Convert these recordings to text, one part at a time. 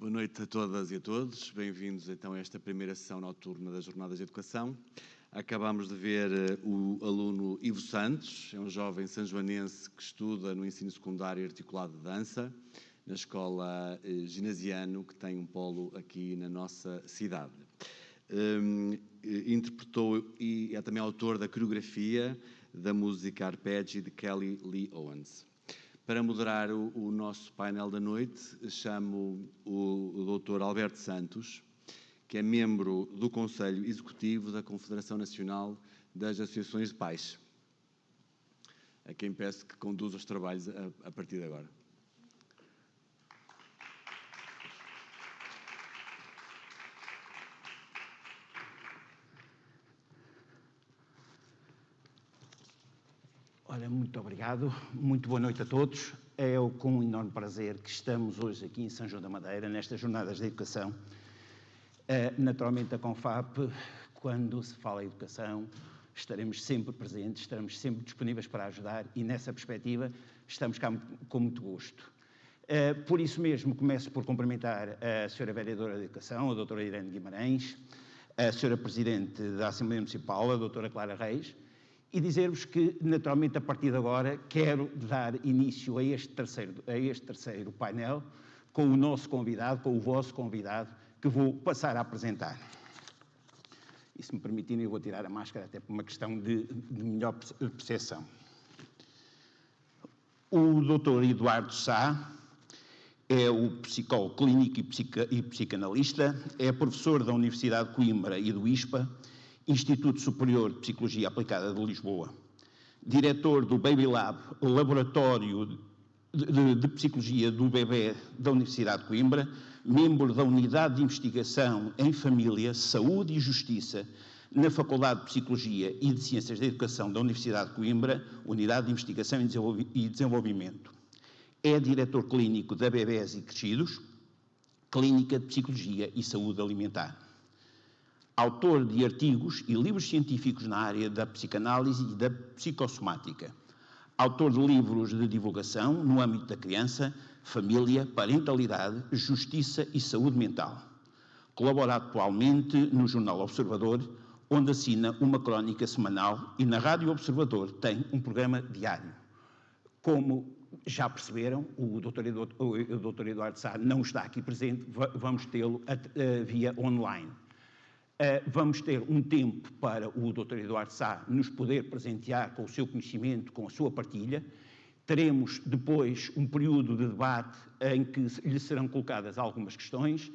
Boa noite a todas e a todos. Bem-vindos então a esta primeira sessão noturna das Jornadas de Educação. Acabamos de ver o aluno Ivo Santos, é um jovem sanjoanense que estuda no ensino secundário articulado de dança, na escola Ginasiano, que tem um polo aqui na nossa cidade. Interpretou e é também autor da coreografia da música Arpeggi de Kelly Lee Owens. Para moderar o nosso painel da noite, chamo o Dr. Alberto Santos, que é membro do Conselho Executivo da Confederação Nacional das Associações de Pais, a quem peço que conduza os trabalhos a partir de agora. Ora, muito obrigado, muito boa noite a todos. É com um enorme prazer que estamos hoje aqui em São João da Madeira, nestas Jornadas de Educação. Naturalmente, a CONFAP, quando se fala em educação, estaremos sempre presentes, estaremos sempre disponíveis para ajudar e, nessa perspectiva, estamos cá com muito gosto. Por isso mesmo, começo por cumprimentar a Sra. Vereadora de Educação, a Dra. Irene Guimarães, a Sra. Presidente da Assembleia Municipal, a Dra. Clara Reis, e dizer-vos que, naturalmente, a partir de agora, quero dar início a este terceiro painel com o nosso convidado, com o vosso convidado, que vou passar a apresentar. E, se me permitirem, eu vou tirar a máscara, até por uma questão de melhor percepção. O Dr. Eduardo Sá é o psicólogo clínico e psicanalista, é professor da Universidade de Coimbra e do ISPA, Instituto Superior de Psicologia Aplicada de Lisboa, diretor do Baby Lab, laboratório de Psicologia do Bebé da Universidade de Coimbra, membro da Unidade de Investigação em Família, Saúde e Justiça na Faculdade de Psicologia e de Ciências da Educação da Universidade de Coimbra, Unidade de Investigação e Desenvolvimento. É diretor clínico da Bebés e Crescidos, Clínica de Psicologia e Saúde Alimentar. Autor de artigos e livros científicos na área da psicanálise e da psicossomática. Autor de livros de divulgação no âmbito da criança, família, parentalidade, justiça e saúde mental. Colabora atualmente no Jornal Observador, onde assina uma crónica semanal, e na Rádio Observador tem um programa diário. Como já perceberam, o Dr. Eduardo Sá não está aqui presente, vamos tê-lo via online. Vamos ter um tempo para o Dr. Eduardo Sá nos poder presentear com o seu conhecimento, com a sua partilha. Teremos depois um período de debate em que lhe serão colocadas algumas questões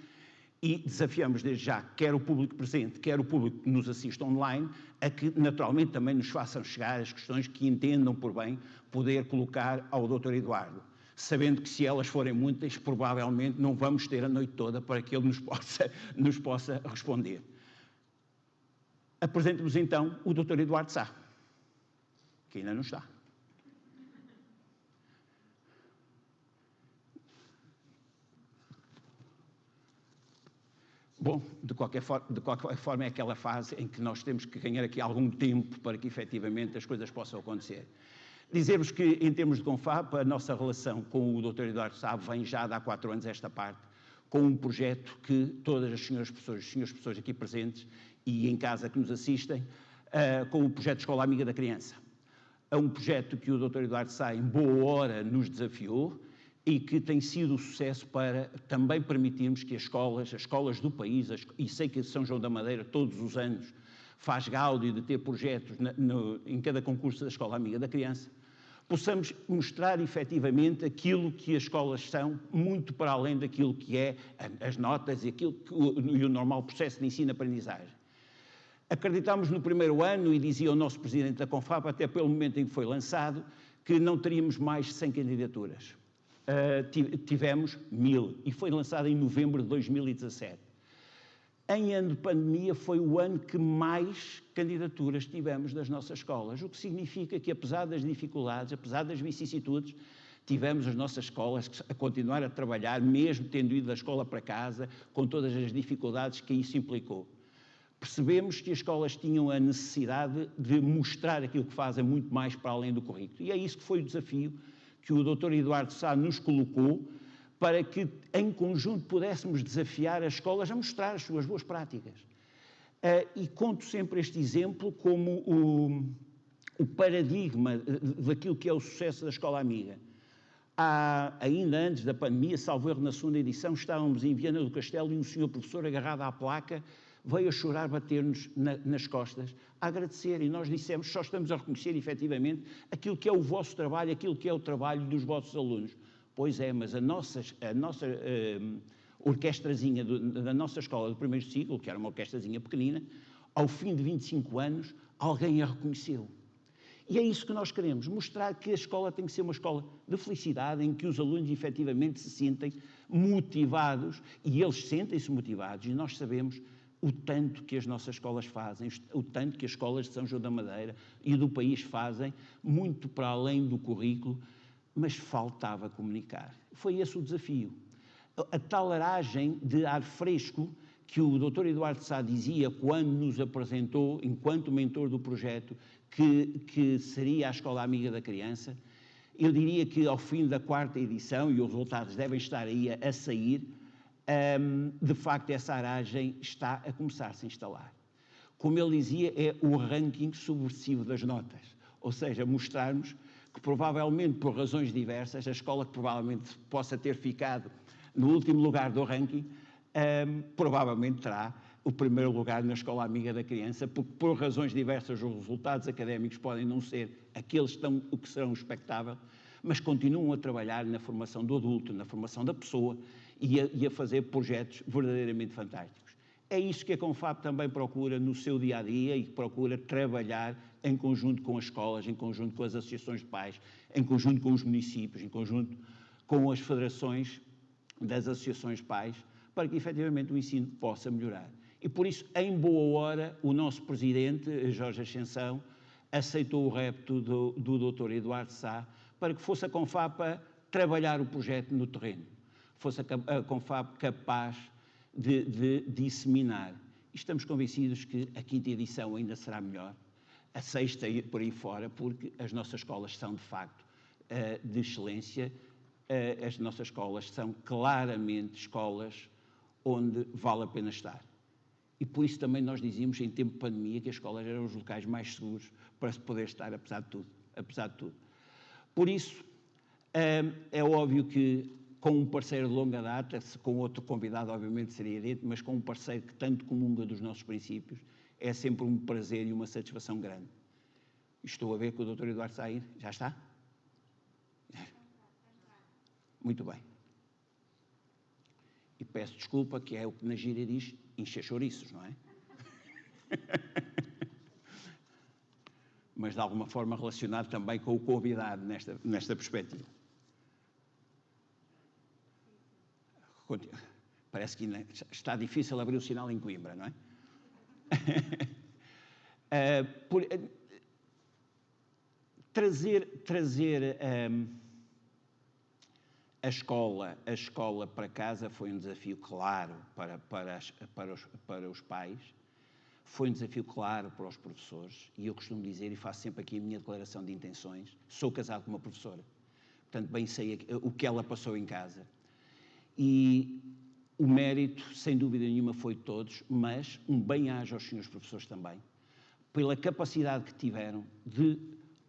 e desafiamos desde já, quer o público presente, quer o público que nos assiste online, a que naturalmente também nos façam chegar as questões que entendam por bem poder colocar ao Dr. Eduardo, sabendo que se elas forem muitas, provavelmente não vamos ter a noite toda para que ele nos possa responder. Apresento-vos então o Dr. Eduardo Sá, que ainda não está. Bom, de qualquer forma é aquela fase em que nós temos que ganhar aqui algum tempo para que efetivamente as coisas possam acontecer. Dizer-vos que, em termos de CONFAP, a nossa relação com o Dr. Eduardo Sá vem já de há 4 anos esta parte, com um projeto que todas as senhoras professores aqui presentes e em casa que nos assistem, com o projeto Escola Amiga da Criança. É um projeto que o Dr. Eduardo Sá, em boa hora, nos desafiou e que tem sido um sucesso para também permitirmos que as escolas do país, e sei que São João da Madeira todos os anos faz gáudio de ter projetos em cada concurso da Escola Amiga da Criança, possamos mostrar efetivamente aquilo que as escolas são, muito para além daquilo que é as notas e o normal processo de ensino-aprendizagem. Acreditámos no primeiro ano, e dizia o nosso presidente da CONFAP, até pelo momento em que foi lançado, que não teríamos mais de 100 candidaturas. Tivemos 1000, e foi lançado em novembro de 2017. Em ano de pandemia foi o ano que mais candidaturas tivemos das nossas escolas, o que significa que, apesar das dificuldades, apesar das vicissitudes, tivemos as nossas escolas a continuar a trabalhar, mesmo tendo ido da escola para casa, com todas as dificuldades que isso implicou. Percebemos que as escolas tinham a necessidade de mostrar aquilo que fazem muito mais para além do currículo. E é isso que foi o desafio que o Dr. Eduardo Sá nos colocou para que, em conjunto, pudéssemos desafiar as escolas a mostrar as suas boas práticas. E conto sempre este exemplo como o paradigma daquilo que é o sucesso da Escola Amiga. Ainda antes da pandemia, salvo erro, na segunda edição, estávamos em Viana do Castelo e um senhor professor agarrado à placa veio a chorar, bater-nos nas costas, a agradecer, e nós dissemos, só estamos a reconhecer, efetivamente, aquilo que é o vosso trabalho, aquilo que é o trabalho dos vossos alunos. Pois é, mas a nossa orquestrazinha da nossa escola do primeiro ciclo, que era uma orquestrazinha pequenina, ao fim de 25 anos, alguém a reconheceu. E é isso que nós queremos, mostrar que a escola tem que ser uma escola de felicidade, em que os alunos efetivamente se sentem motivados, e eles sentem-se motivados, e nós sabemos o tanto que as nossas escolas fazem, o tanto que as escolas de São João da Madeira e do país fazem, muito para além do currículo, mas faltava comunicar. Foi esse o desafio. A tal aragem de ar fresco que o Dr. Eduardo Sá dizia quando nos apresentou, enquanto mentor do projeto, que seria a Escola Amiga da Criança, eu diria que ao fim da 4ª edição, e os resultados devem estar aí a sair, de facto essa aragem está a começar-se a instalar. Como ele dizia, é o ranking subversivo das notas, ou seja, mostrarmos que provavelmente por razões diversas, a escola que provavelmente possa ter ficado no último lugar do ranking, provavelmente terá o primeiro lugar na Escola Amiga da Criança, porque por razões diversas os resultados académicos podem não ser aqueles que serão expectáveis, mas continuam a trabalhar na formação do adulto, na formação da pessoa e a fazer projetos verdadeiramente fantásticos. É isso que a Confab também procura no seu dia-a-dia e procura trabalhar em conjunto com as escolas, em conjunto com as associações de pais, em conjunto com os municípios, em conjunto com as federações das associações de pais, para que efetivamente o ensino possa melhorar. E por isso, em boa hora, o nosso presidente, Jorge Ascensão, aceitou o repto do Dr. Eduardo Sá para que fosse a Confab a trabalhar o projeto no terreno, fosse a Confab capaz de disseminar. E estamos convencidos que a 5ª edição ainda será melhor, a 6ª e por aí fora, porque as nossas escolas são, de facto, de excelência. As nossas escolas são claramente escolas onde vale a pena estar. E por isso também nós dizíamos, em tempo de pandemia, que as escolas eram os locais mais seguros para se poder estar, apesar de tudo. Por isso, é óbvio que com um parceiro de longa data, com outro convidado obviamente seria dentro, mas com um parceiro que tanto comunga dos nossos princípios, é sempre um prazer e uma satisfação grande. Estou a ver que o Dr. Eduardo Sair já está? Muito bem. E peço desculpa, que é o que na gíria diz, encher chouriços, não é? Mas de alguma forma relacionado também com o convidado nesta perspectiva. Parece que está difícil abrir o sinal em Coimbra, não é? Trazer a escola para casa foi um desafio claro para os pais, foi um desafio claro para os professores, e eu costumo dizer, e faço sempre aqui a minha declaração de intenções, sou casado com uma professora, portanto bem sei o que ela passou em casa. E o mérito, sem dúvida nenhuma, foi de todos, mas um bem-aja aos senhores professores também, pela capacidade que tiveram de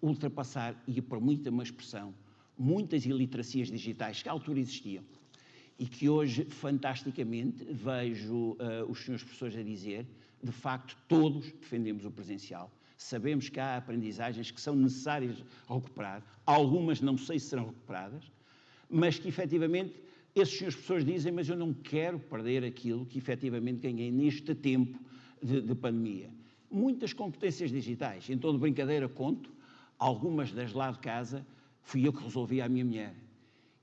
ultrapassar, e por muita uma expressão, muitas iliteracias digitais que à altura existiam e que hoje, fantasticamente, vejo os senhores professores a dizer, de facto, todos defendemos o presencial. Sabemos que há aprendizagens que são necessárias recuperar, algumas não sei se serão recuperadas, mas que, efetivamente, esses senhores professores dizem, mas eu não quero perder aquilo que, efetivamente, ganhei neste tempo de pandemia. Muitas competências digitais, em toda brincadeira conto, algumas das lá de casa, fui eu que resolvi à minha mulher.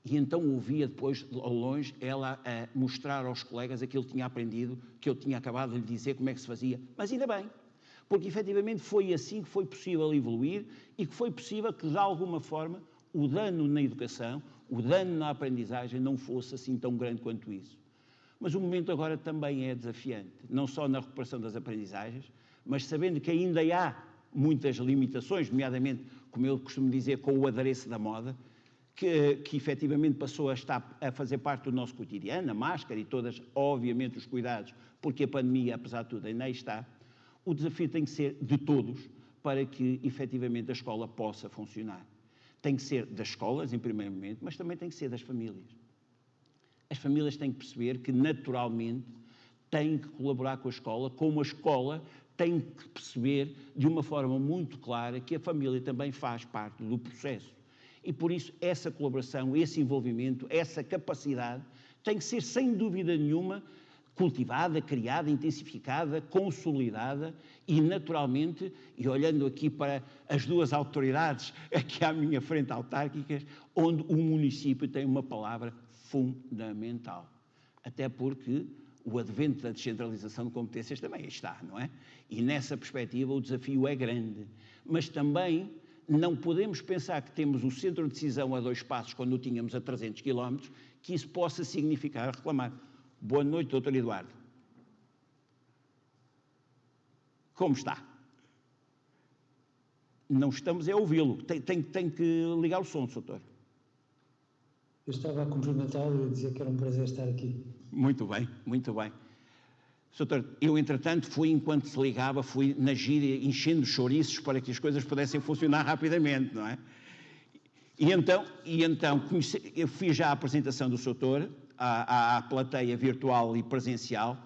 E então ouvia depois, ao longe, ela a mostrar aos colegas aquilo que tinha aprendido, que eu tinha acabado de lhe dizer como é que se fazia. Mas ainda bem, porque efetivamente foi assim que foi possível evoluir e que foi possível que, de alguma forma, o dano na educação, o dano na aprendizagem não fosse assim tão grande quanto isso. Mas o momento agora também é desafiante, não só na recuperação das aprendizagens, mas sabendo que ainda há muitas limitações, nomeadamente, como eu costumo dizer, com o adereço da moda, que efetivamente passou a estar a fazer parte do nosso cotidiano, a máscara e todas, obviamente, os cuidados, porque a pandemia, apesar de tudo, ainda aí está, o desafio tem que ser de todos para que, efetivamente, a escola possa funcionar. Tem que ser das escolas, em primeiro momento, mas também tem que ser das famílias. As famílias têm que perceber que, naturalmente, têm que colaborar com a escola, como a escola tem que perceber, de uma forma muito clara, que a família também faz parte do processo. E, por isso, essa colaboração, esse envolvimento, essa capacidade tem que ser, sem dúvida nenhuma, cultivada, criada, intensificada, consolidada e, naturalmente, e olhando aqui para as duas autoridades aqui à minha frente autárquicas, onde o município tem uma palavra fundamental. Até porque o advento da descentralização de competências também está, não é? E nessa perspectiva o desafio é grande. Mas também não podemos pensar que temos o centro de decisão a 2 passos quando o tínhamos a 300 km, que isso possa significar reclamar. Boa noite, doutor Eduardo. Como está? Não estamos a ouvi-lo. Tem que ligar o som, doutor. Eu estava a cumprimentá-lo e a dizer que era um prazer estar aqui. Muito bem, muito bem. Doutor, eu, entretanto, enquanto se ligava, fui na gíria enchendo chouriços para que as coisas pudessem funcionar rapidamente, não é? E então eu fiz já a apresentação do doutor à plateia virtual e presencial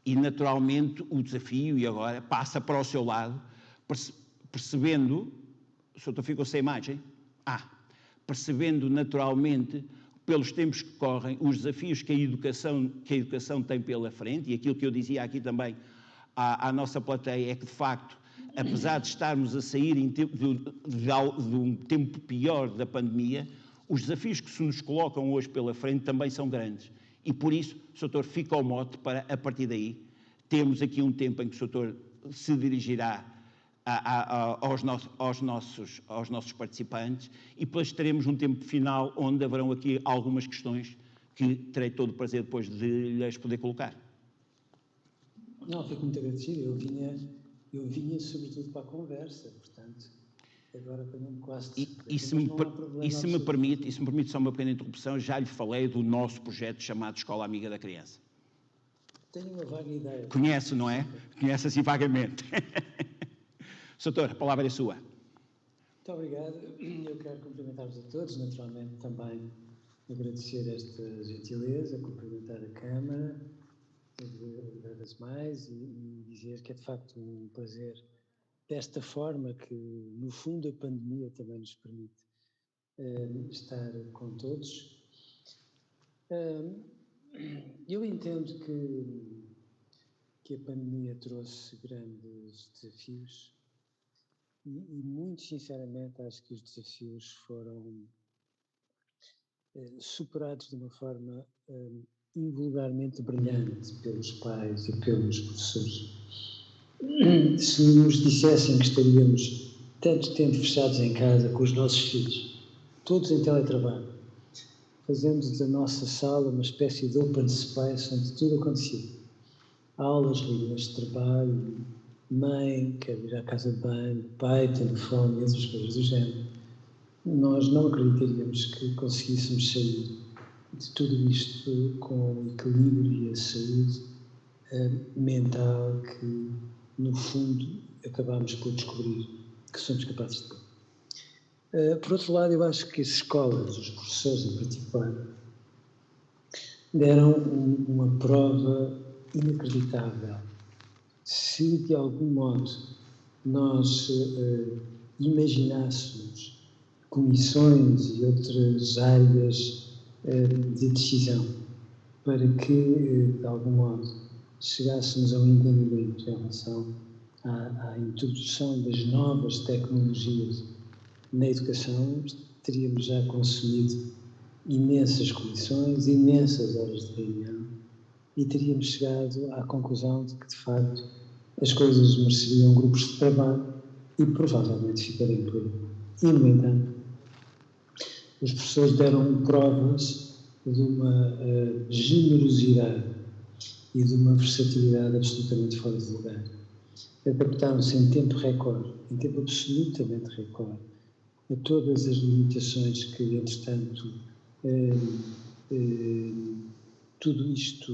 e, naturalmente, o desafio, e agora, passa para o seu lado, percebendo... O doutor ficou sem imagem? Percebendo, naturalmente, pelos tempos que correm, os desafios que a educação tem pela frente, e aquilo que eu dizia aqui também à nossa plateia é que, de facto, apesar de estarmos a sair de um tempo pior da pandemia, os desafios que se nos colocam hoje pela frente também são grandes. E, por isso, o doutor fica ao mote para, a partir daí, termos aqui um tempo em que o doutor se dirigirá aos nossos participantes e depois teremos um tempo final onde haverão aqui algumas questões que terei todo o prazer depois de lhes poder colocar. Não, fico muito agradecido. Eu vinha sobretudo para a conversa, portanto, agora apanhei-me quase de surpresa. E se me permite só uma pequena interrupção, já lhe falei do nosso projeto chamado Escola Amiga da Criança. Tenho uma vaga ideia. Conhece, não é? Conhece assim vagamente. Doutor, a palavra é sua. Muito obrigado. Eu quero cumprimentar-vos a todos, naturalmente também agradecer esta gentileza, cumprimentar a Câmara, uma vez mais, e dizer que é de facto um prazer desta forma que, no fundo, a pandemia também nos permite estar com todos. Eu entendo que a pandemia trouxe grandes desafios e muito sinceramente acho que os desafios foram superados de uma forma invulgarmente brilhante pelos pais e pelos professores. Se nos dissessem que estaríamos tanto tempo fechados em casa com os nossos filhos, todos em teletrabalho, fazemos da nossa sala uma espécie de open space onde tudo acontecia. Aulas, reuniões de trabalho, mãe quer ir à casa de banho, pai tendo fome, essas coisas do género. Nós não acreditaríamos que conseguíssemos sair de tudo isto com o equilíbrio e a saúde mental que, no fundo, acabámos por descobrir que somos capazes de ter. Por outro lado, eu acho que as escolas, os professores em particular, deram uma prova inacreditável. Se, de algum modo, nós imaginássemos comissões e outras áreas de decisão para que, de algum modo, chegássemos a um entendimento em relação à introdução das novas tecnologias na educação, teríamos já consumido imensas comissões, imensas horas de reunião e teríamos chegado à conclusão de que, de facto, as coisas mereceriam grupos de trabalho e provavelmente ficariam por aí. E, no entanto, os professores deram provas de uma generosidade e de uma versatilidade absolutamente fora de lugar. Adaptaram-se em tempo recorde, em tempo absolutamente recorde, a todas as limitações que, entretanto, tudo isto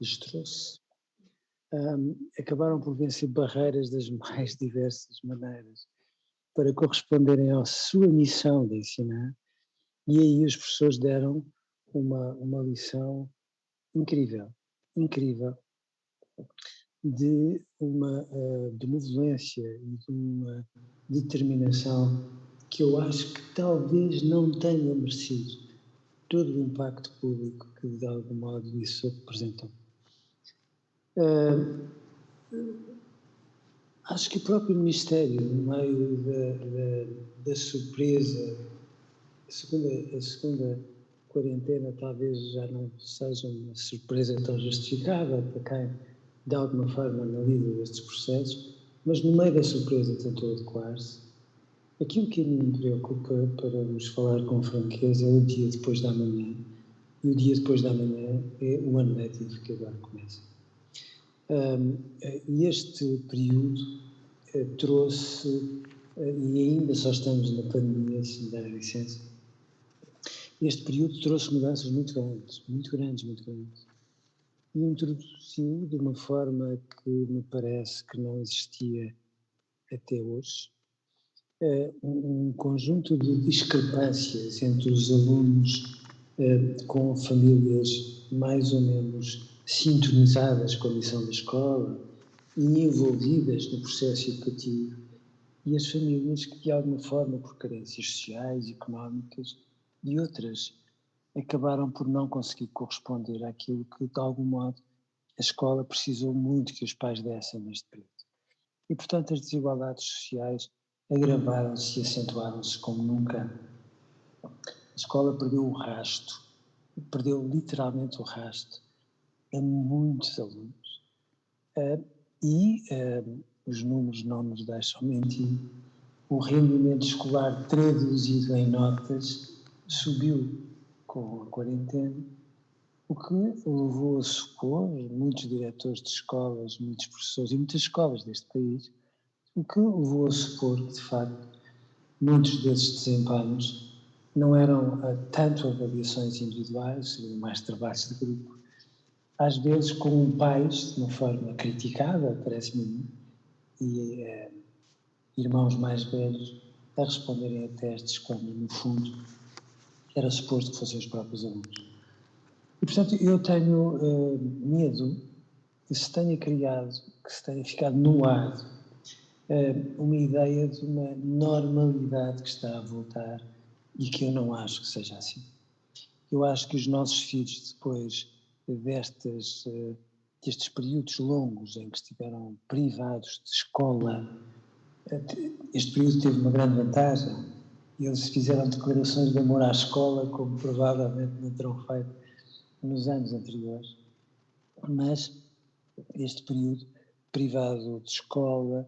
lhes trouxe, acabaram por vencer barreiras das mais diversas maneiras para corresponderem à sua missão de ensinar, e aí os professores deram uma lição incrível, de uma benevolência e de uma determinação que eu acho que talvez não tenha merecido todo o impacto público que de algum modo isso representou. Acho que o próprio Ministério, no meio da surpresa, a segunda quarentena talvez já não seja uma surpresa tão justificável para quem de alguma forma analisa estes processos, mas no meio da surpresa tentou adequar-se. Aquilo que a mim me preocupa, para vos falar com franqueza, é o dia depois da manhã, e o dia depois da manhã é o ano letivo que agora começa. E este período trouxe, e ainda só estamos na pandemia, se me der licença, este período trouxe mudanças muito grandes. E introduziu de uma forma que me parece que não existia até hoje, um conjunto de discrepâncias entre os alunos com famílias mais ou menos sintonizadas com a missão da escola e envolvidas no processo educativo, e as famílias que, de alguma forma, por carências sociais, económicas e outras, acabaram por não conseguir corresponder àquilo que, de algum modo, a escola precisou muito que os pais dessem neste período. E, portanto, as desigualdades sociais agravaram-se e acentuaram-se como nunca. A escola perdeu o rasto, perdeu literalmente o rasto a muitos alunos. Os números não nos deixam mentir. O rendimento escolar traduzido em notas subiu com a quarentena, o que levou a supor, muitos diretores de escolas, muitos professores e muitas escolas deste país, o que levou a supor que, de facto, muitos desses desempenhos não eram tanto avaliações individuais, seriam mais trabalhos de grupo, às vezes com pais, de uma forma criticada, parece-me a mim, e irmãos mais velhos a responderem a testes quando, no fundo, era suposto que fossem os próprios alunos. E, portanto, eu tenho medo que se tenha criado, que se tenha ficado no ar uma ideia de uma normalidade que está a voltar e que eu não acho que seja assim. Eu acho que os nossos filhos, depois destes períodos longos em que estiveram privados de escola, este período teve uma grande vantagem. Eles fizeram declarações de amor à escola, como provavelmente não terão feito nos anos anteriores. Mas este período privado de escola,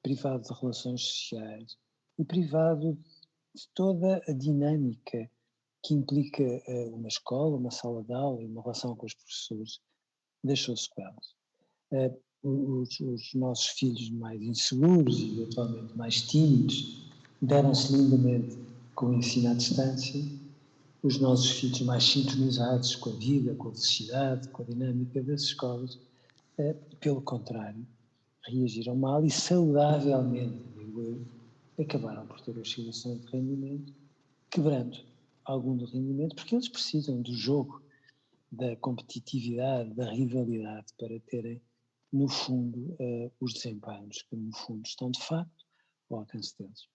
privado de relações sociais e privado de toda a dinâmica que implica uma escola, uma sala de aula e uma relação com os professores, deixou sequelas. Os nossos filhos mais inseguros e atualmente mais tímidos deram-se lindamente com o ensino à distância. Os nossos filhos mais sintonizados com a vida, com a felicidade, com a dinâmica das escolas, pelo contrário, reagiram mal e saudavelmente, digo eu, acabaram por ter oscilações de rendimento, quebrando algum do rendimento, porque eles precisam do jogo, da competitividade, da rivalidade, para terem, no fundo, os desempenhos que, no fundo, estão de facto ao alcance deles.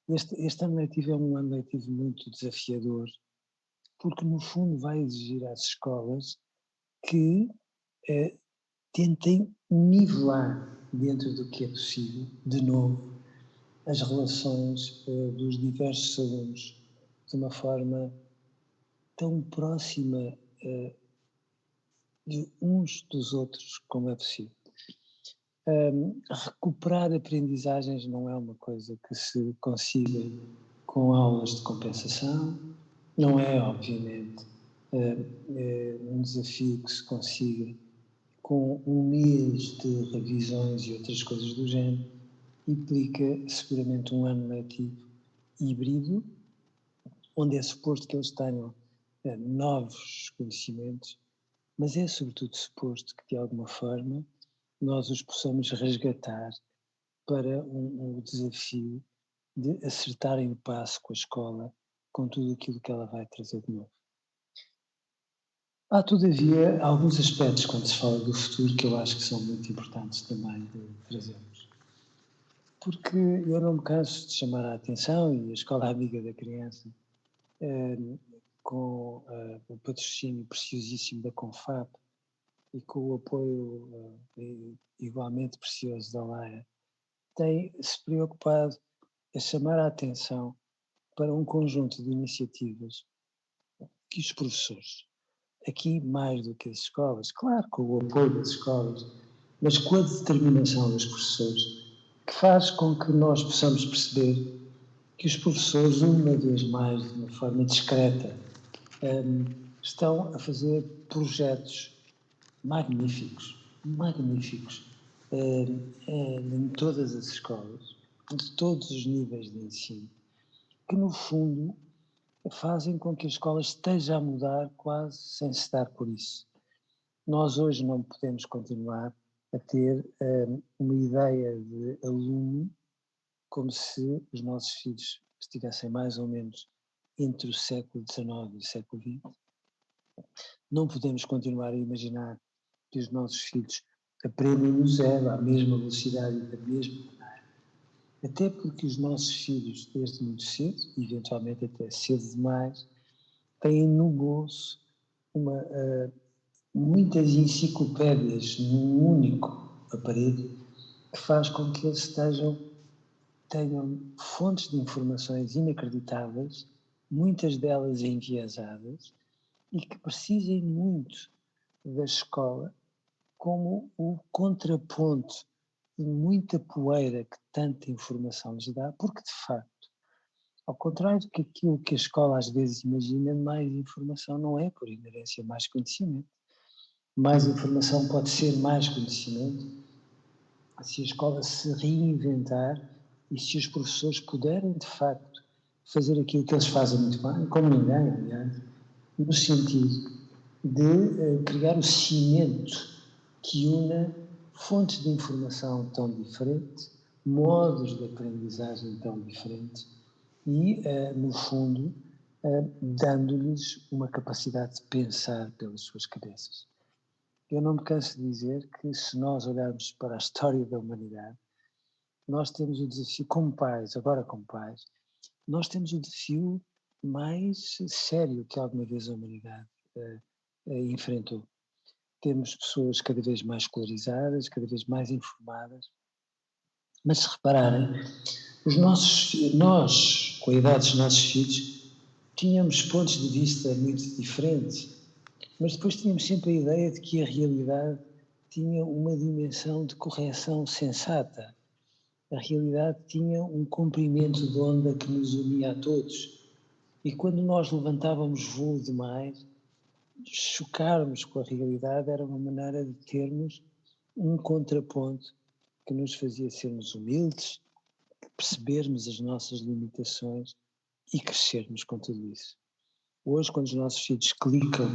Este ano letivo é um ano letivo muito desafiador, porque, no fundo, vai exigir às escolas que tentem nivelar, dentro do que é possível, de novo, as relações dos diversos alunos de uma forma tão próxima de uns dos outros como é possível. Recuperar aprendizagens não é uma coisa que se consiga com aulas de compensação, não é, obviamente, um desafio que se consiga com um mês de revisões e outras coisas do género, implica seguramente um ano letivo híbrido, onde é suposto que eles tenham novos conhecimentos, mas é sobretudo suposto que, de alguma forma, nós os possamos resgatar para um desafio de acertarem o passo com a escola, com tudo aquilo que ela vai trazer de novo. Há, todavia, alguns aspectos, quando se fala do futuro, que eu acho que são muito importantes também de trazermos. Porque eu não me canso de chamar a atenção, e a Escola Amiga da Criança, com o patrocínio preciosíssimo da Confap e com o apoio igualmente precioso da LAIA, tem-se preocupado a chamar a atenção para um conjunto de iniciativas que os professores, aqui mais do que as escolas, claro, com o apoio das escolas, mas com a determinação dos professores, que faz com que nós possamos perceber que os professores, uma vez mais, de uma forma discreta, estão a fazer projetos magníficos, em todas as escolas, de todos os níveis de ensino, que no fundo fazem com que a escola esteja a mudar quase sem se dar por isso. Nós hoje não podemos continuar a ter uma ideia de aluno como se os nossos filhos estivessem mais ou menos entre o século XIX e o século XX. Não podemos continuar a imaginar que os nossos filhos aprendem no zero, à mesma velocidade e da mesma maneira. Até porque os nossos filhos, desde muito cedo, eventualmente até cedo demais, têm no bolso muitas enciclopédias num único aparelho que faz com que eles tenham fontes de informações inacreditáveis, muitas delas enviesadas, e que precisem muito da escola como o contraponto de muita poeira que tanta informação lhes dá, porque de facto, ao contrário do que aquilo que a escola às vezes imagina, mais informação não é por inerência mais conhecimento. Mais informação pode ser mais conhecimento se a escola se reinventar e se os professores puderem de facto fazer aquilo que eles fazem muito bem, como ninguém, aliás, no sentido de criar o cimento que una fontes de informação tão diferentes, modos de aprendizagem tão diferentes e, no fundo, dando-lhes uma capacidade de pensar pelas suas cabeças. Eu não me canso de dizer que, se nós olharmos para a história da humanidade, nós temos o desafio, como pais, nós temos o desafio mais sério que alguma vez a humanidade enfrentou. Temos pessoas cada vez mais escolarizadas, cada vez mais informadas, mas se repararem, nós, com a idade dos nossos filhos, tínhamos pontos de vista muito diferentes, mas depois tínhamos sempre a ideia de que a realidade tinha uma dimensão de correção sensata. A realidade tinha um comprimento de onda que nos unia a todos. E quando nós levantávamos voo demais, chocarmos com a realidade era uma maneira de termos um contraponto que nos fazia sermos humildes, percebermos as nossas limitações e crescermos com tudo isso. Hoje, quando os nossos filhos clicam,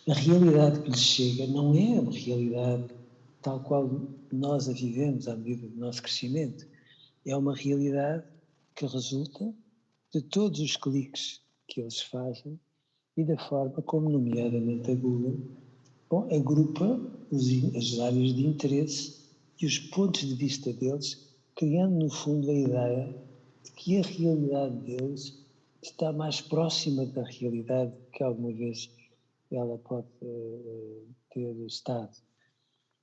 a realidade que lhes chega não é uma realidade tal qual nós a vivemos à medida do nosso crescimento. É uma realidade que resulta de todos os cliques que eles fazem e da forma como, nomeadamente, a Google agrupa as áreas de interesse e os pontos de vista deles, criando, no fundo, a ideia de que a realidade deles está mais próxima da realidade que alguma vez ela pode ter estado.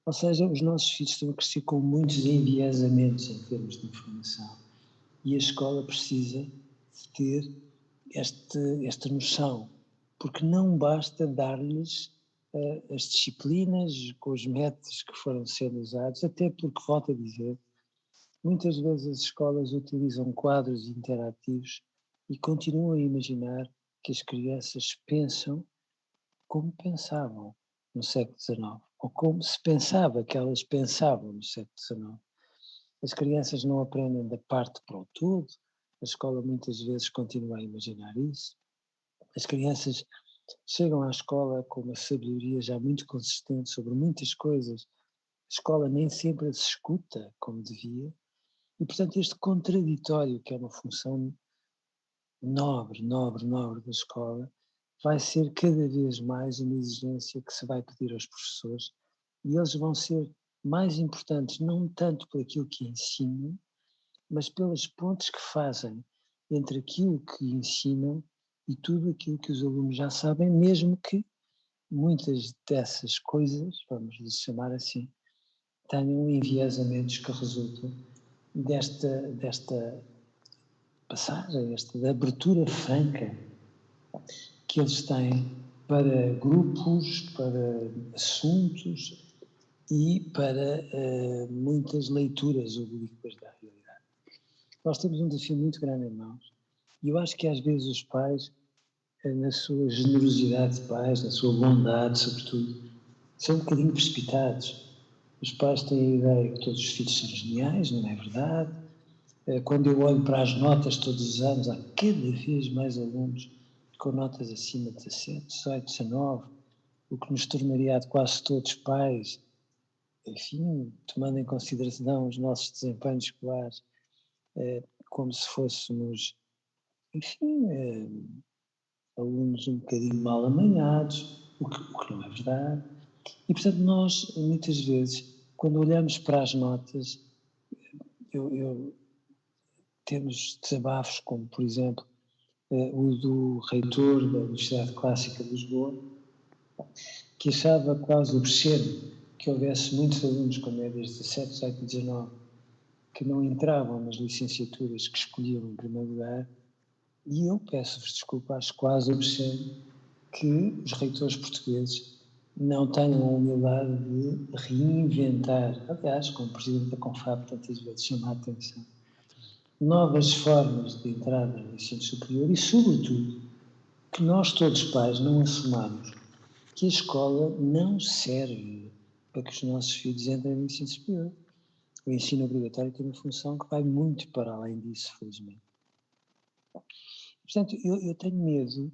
Ou seja, os nossos filhos estão a crescer com muitos enviesamentos em termos de informação e a escola precisa de ter esta noção, porque não basta dar-lhes as disciplinas com os métodos que foram sendo usados, até porque, volto a dizer, muitas vezes as escolas utilizam quadros interativos e continuam a imaginar que as crianças pensam como pensavam no século XIX ou como se pensava que elas pensavam no século XIX. As crianças não aprendem da parte para o todo, a escola muitas vezes continua a imaginar isso. As crianças chegam à escola com uma sabedoria já muito consistente sobre muitas coisas. A escola nem sempre se escuta como devia, e portanto este contraditório, que é uma função nobre da escola, vai ser cada vez mais uma exigência que se vai pedir aos professores, e eles vão ser mais importantes não tanto por aquilo que ensinam, mas pelas pontes que fazem entre aquilo que ensinam e tudo aquilo que os alunos já sabem, mesmo que muitas dessas coisas, vamos lhes chamar assim, tenham enviesamentos que resultam desta passagem, esta abertura franca que eles têm para grupos, para assuntos e para muitas leituras oblíquas da realidade. Nós temos um desafio muito grande em mãos, e eu acho que às vezes os pais, na sua generosidade de pais, na sua bondade, sobretudo, são um bocadinho precipitados. Os pais têm a ideia que todos os filhos são geniais, não é verdade? Quando eu olho para as notas todos os anos, há cada vez mais alunos com notas acima de 17, 18, 19, o que nos tornaria de quase todos pais, enfim, tomando em consideração os nossos desempenhos escolares, como se fôssemos, enfim, alunos um bocadinho mal amanhados, o que não é verdade. E, portanto, nós, muitas vezes, quando olhamos para as notas, temos desabafos como, por exemplo, o do reitor da Universidade Clássica de Lisboa, que achava quase obsceno que houvesse muitos alunos com médias de 17, 18 e 19 que não entravam nas licenciaturas que escolhiam em primeiro lugar, e eu peço-vos desculpa, acho quase obsceno que os reitores portugueses não tenham a humildade de reinventar, aliás, como o Presidente da Confab tantas vezes chama a atenção, novas formas de entrada no ensino superior e, sobretudo, que nós todos pais não assumamos que a escola não serve para que os nossos filhos entrem no ensino superior. O ensino obrigatório tem uma função que vai muito para além disso, felizmente. Portanto, eu tenho medo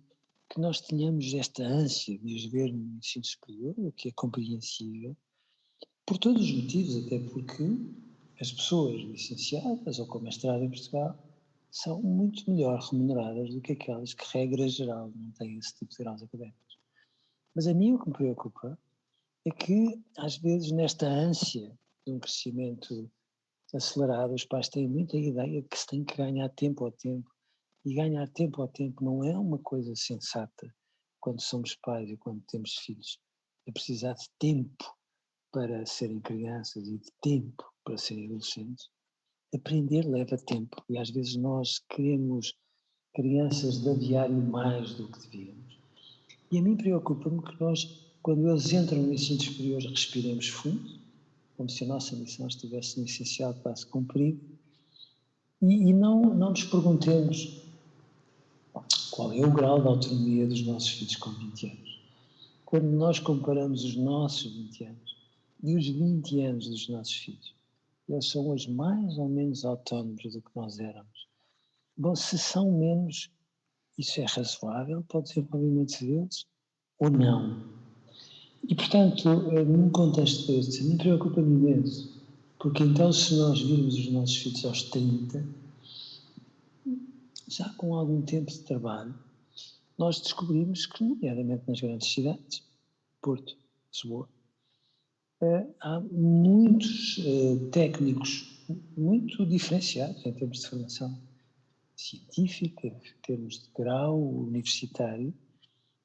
que nós tenhamos esta ânsia de os ver no ensino superior, o que é compreensível, por todos os motivos, até porque as pessoas licenciadas ou com mestrado em Portugal são muito melhor remuneradas do que aquelas que, regra geral, não têm esse tipo de graus académicos. Mas a mim o que me preocupa é que, às vezes, nesta ânsia de um crescimento acelerado, os pais têm muita ideia de que se tem que ganhar tempo ao tempo, e ganhar tempo ao tempo não é uma coisa sensata quando somos pais e quando temos filhos. É precisar de tempo para serem crianças e de tempo para serem adolescentes. Aprender leva tempo e às vezes nós queremos crianças de adiarem mais do que devíamos. E a mim preocupa-me que nós, quando eles entram no ensino superior, respiremos fundo, como se a nossa missão estivesse no essencial quase cumprido, e não nos perguntemos qual é o grau de autonomia dos nossos filhos com 20 anos. Quando nós comparamos os nossos 20 anos e os 20 anos dos nossos filhos, eles são hoje mais ou menos autónomos do que nós éramos. Bom, se são menos, isso é razoável para o desenvolvimento deles ou não? E, portanto, num contexto deste, a mim preocupa-me imenso, porque então se nós virmos os nossos filhos aos 30, já com algum tempo de trabalho, nós descobrimos que, nomeadamente nas grandes cidades, Porto, Lisboa, há muitos técnicos muito diferenciados em termos de formação científica, em termos de grau universitário,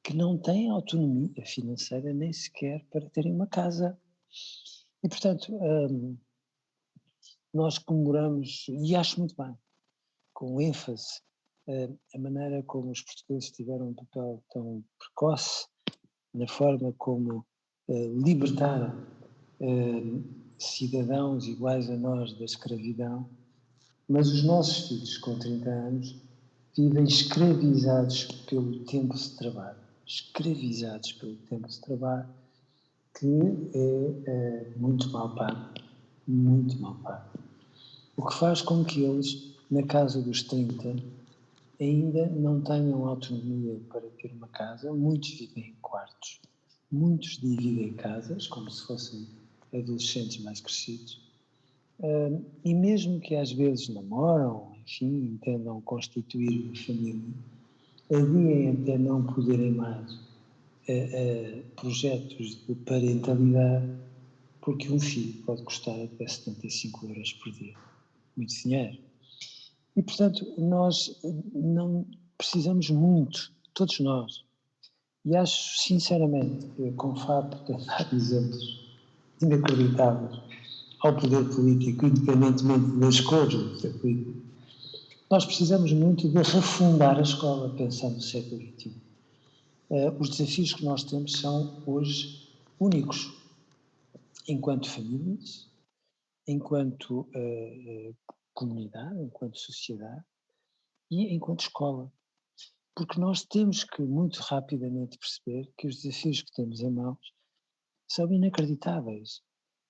que não têm autonomia financeira nem sequer para terem uma casa. E, portanto, nós comemoramos, e acho muito bem, com ênfase, a maneira como os portugueses tiveram um papel tão precoce na forma como libertaram cidadãos iguais a nós da escravidão, mas os nossos filhos com 30 anos vivem escravizados pelo tempo de trabalho, que é muito mal pago, muito mal pago. O que faz com que eles, na casa dos 30, ainda não tenham autonomia para ter uma casa. Muitos vivem em quartos, muitos dividem casas, como se fossem adolescentes mais crescidos. E mesmo que às vezes namoram, enfim, entendam constituir uma família, adiem até não poderem mais projetos de parentalidade, porque um filho pode custar até 75 euros por dia. Muito dinheiro. E, portanto, nós não precisamos muito, todos nós. E acho, sinceramente, que com o facto de dar exemplos inacreditáveis ao poder político, independentemente das cores do poder político, nós precisamos muito de refundar a escola, pensando no século XXI. Os desafios que nós temos são, hoje, únicos. Enquanto famílias, enquanto comunidade, enquanto sociedade e enquanto escola. Porque nós temos que muito rapidamente perceber que os desafios que temos em mãos são inacreditáveis.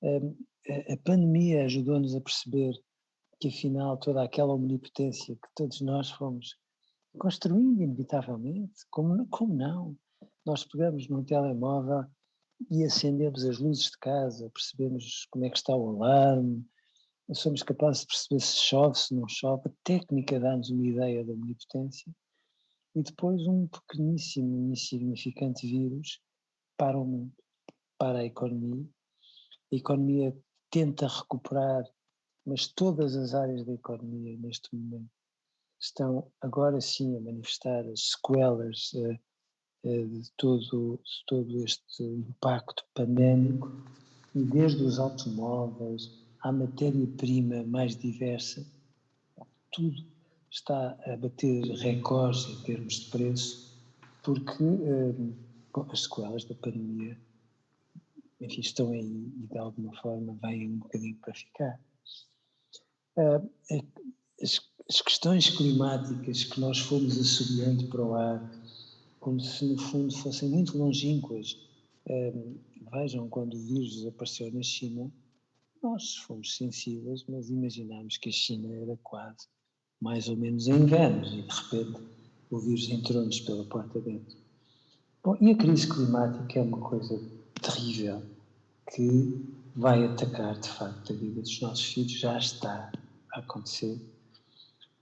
A pandemia ajudou-nos a perceber que afinal toda aquela omnipotência que todos nós fomos construindo inevitavelmente, como não? Nós pegamos num telemóvel e acendemos as luzes de casa, percebemos como é que está o alarme, somos capazes de perceber se chove, se não chove. A técnica dá-nos uma ideia da omnipotência. E depois um pequeníssimo, insignificante vírus para o mundo, para a economia. A economia tenta recuperar, mas todas as áreas da economia neste momento estão agora sim a manifestar as sequelas de todo este impacto pandémico, e desde os automóveis à matéria-prima mais diversa, tudo está a bater recordes em termos de preço, porque as sequelas da pandemia, enfim, estão aí e de alguma forma vêm um bocadinho para ficar. As questões climáticas que nós fomos assobiando para o ar, como se no fundo fossem muito longínquas. Vejam, quando o vírus apareceu na China, nós fomos sensíveis, mas imaginámos que a China era quase mais ou menos em Vênus, e de repente o vírus entrou-nos pela porta dentro. Bom, e a crise climática é uma coisa terrível que vai atacar, de facto, a vida dos nossos filhos, já está a acontecer.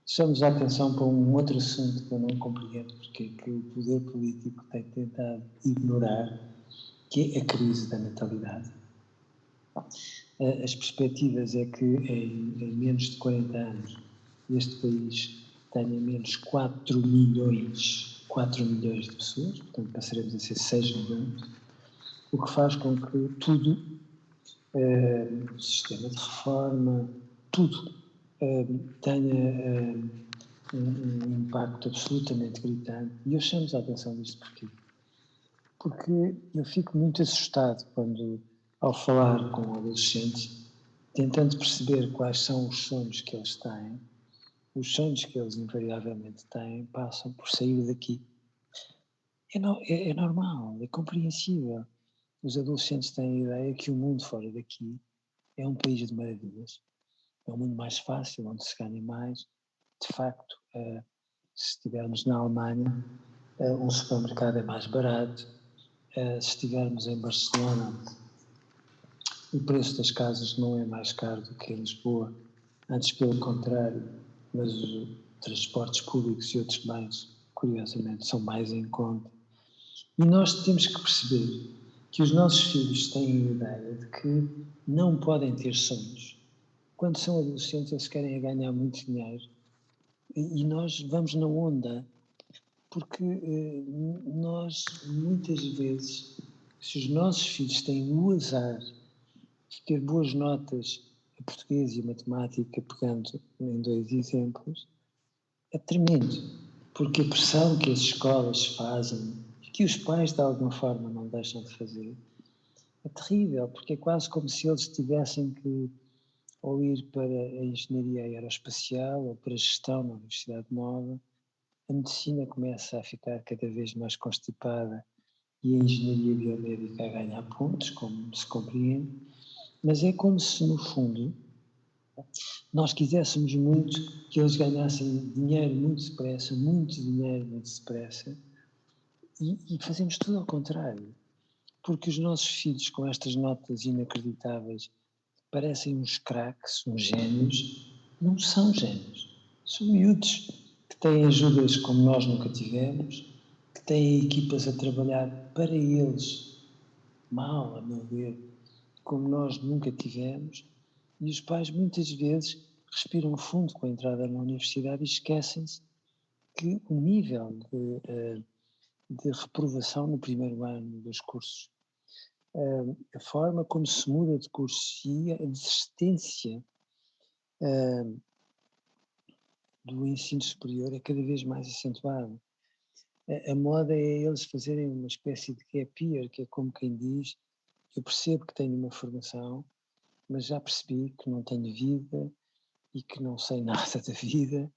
Chamamos a atenção para um outro assunto que eu não compreendo porque é que o poder político tem tentado ignorar, que é a crise da natalidade. As perspectivas é que em menos de 40 anos este país tenha menos 4 milhões de pessoas, portanto passaremos a ser 6 milhões, o que faz com que tudo, o sistema de reforma, tudo tenha um impacto absolutamente gritante. E eu chamo a atenção disto porquê? Porque eu fico muito assustado quando, ao falar com adolescentes, tentando perceber quais são os sonhos que eles têm, os sonhos que eles invariavelmente têm passam por sair daqui. É normal, é compreensível. Os adolescentes têm a ideia que o mundo fora daqui é um país de maravilhas. É um mundo mais fácil, onde se ganha mais. De facto, se estivermos na Alemanha, um supermercado é mais barato. Se estivermos em Barcelona, o preço das casas não é mais caro do que em Lisboa, antes pelo contrário, mas os transportes públicos e outros bens, curiosamente, são mais em conta. E nós temos que perceber que os nossos filhos têm a ideia de que não podem ter sonhos. Quando são adolescentes, eles querem ganhar muito dinheiro. E nós vamos na onda, porque nós, muitas vezes, se os nossos filhos têm o azar de ter boas notas em português e matemática, pegando em 2 exemplos, é tremendo, porque a pressão que as escolas fazem, e que os pais de alguma forma não deixam de fazer, é terrível, porque é quase como se eles tivessem que ou ir para a engenharia aeroespacial ou para a gestão na Universidade Nova. A medicina começa a ficar cada vez mais constipada e a engenharia biomédica a ganhar pontos, como se compreende, mas é como se, no fundo, nós quiséssemos muito que eles ganhassem dinheiro muito depressa, muito dinheiro muito depressa, e fazemos tudo ao contrário. Porque os nossos filhos, com estas notas inacreditáveis, parecem uns craques, uns génios. Não são génios. São miúdos que têm ajudas como nós nunca tivemos, que têm equipas a trabalhar para eles, mal, a meu ver, como nós nunca tivemos, e os pais muitas vezes respiram fundo com a entrada na universidade e esquecem-se que o nível de reprovação no primeiro ano dos cursos, a forma como se muda de curso e a desistência do ensino superior é cada vez mais acentuada. A moda é eles fazerem uma espécie de gap year, que é como quem diz: eu percebo que tenho uma formação, mas já percebi que não tenho vida e que não sei nada da vida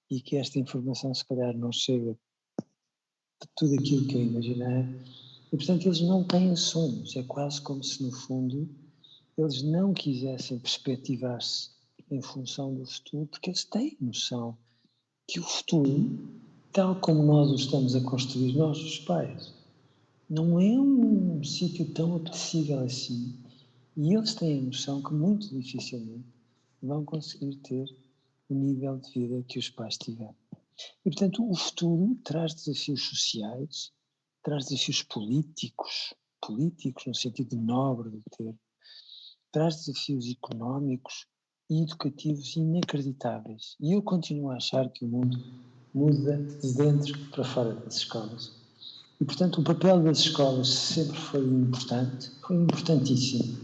e que esta informação se calhar não chega de tudo aquilo que eu imaginei. E, portanto, eles não têm sonhos. É quase como se, no fundo, eles não quisessem perspectivar-se em função do futuro, porque eles têm noção que o futuro, tal como nós o estamos a construir, nós, os pais, não é um sítio tão apetecível assim. E eles têm a noção que muito dificilmente vão conseguir ter o nível de vida que os pais tiveram. E, portanto, o futuro traz desafios sociais, traz desafios políticos no sentido nobre do termo, traz desafios económicos e educativos inacreditáveis. E eu continuo a achar que o mundo muda de dentro para fora das escolas. E, portanto, o papel das escolas sempre foi importante, foi importantíssimo.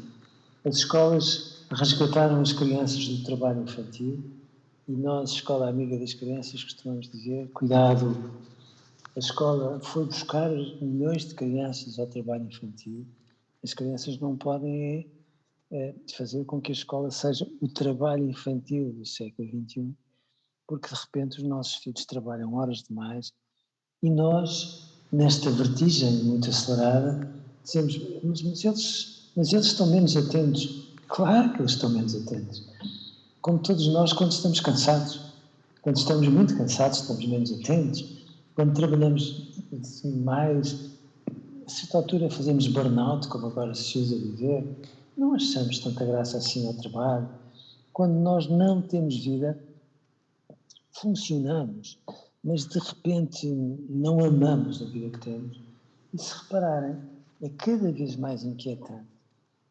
As escolas resgataram as crianças do trabalho infantil e nós, Escola Amiga das Crianças, costumamos dizer: cuidado, a escola foi buscar milhões de crianças ao trabalho infantil. As crianças não podem fazer com que a escola seja o trabalho infantil do século XXI, porque de repente os nossos filhos trabalham horas demais e nós, nesta vertigem muito acelerada, dizemos: mas eles estão menos atentos. Claro que eles estão menos atentos. Como todos nós, quando estamos cansados. Quando estamos muito cansados, estamos menos atentos. Quando trabalhamos mais, a certa altura fazemos burnout, como agora se usa dizer, não achamos tanta graça assim ao trabalho. Quando nós não temos vida, funcionamos, mas de repente não amamos a vida que temos. E se repararem, é cada vez mais inquietante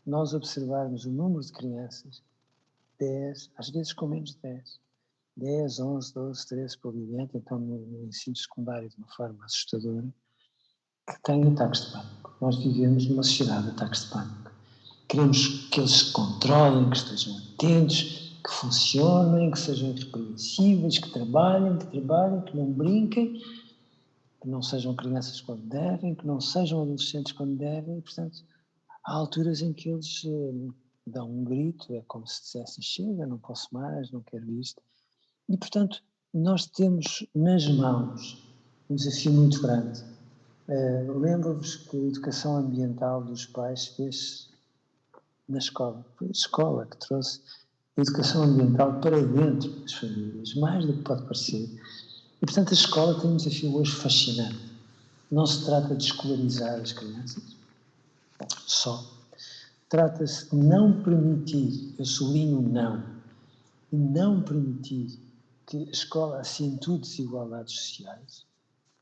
nós observarmos o número de crianças, 10, às vezes com menos de 10, 11, 12, 13 por vivente, então no ensino secundário de uma forma assustadora, que têm ataques de pânico. Nós vivemos numa sociedade de ataques de pânico. Queremos que eles se controlem, que estejam atentos, que funcionem, que sejam irrepreensíveis, que trabalhem, que não brinquem, que não sejam crianças quando devem, que não sejam adolescentes quando devem. E, portanto, há alturas em que eles dão um grito, é como se dissessem: chega, não posso mais, não quero isto. E, portanto, nós temos nas mãos um desafio muito grande. Lembro-vos que a educação ambiental dos pais fez na escola. Foi a escola que trouxe a educação ambiental para dentro das famílias, mais do que pode parecer. E, portanto, a escola tem um desafio hoje fascinante. Não se trata de escolarizar as crianças só. Trata-se de não permitir, eu sublinho não, de não permitir que a escola acentue desigualdades sociais,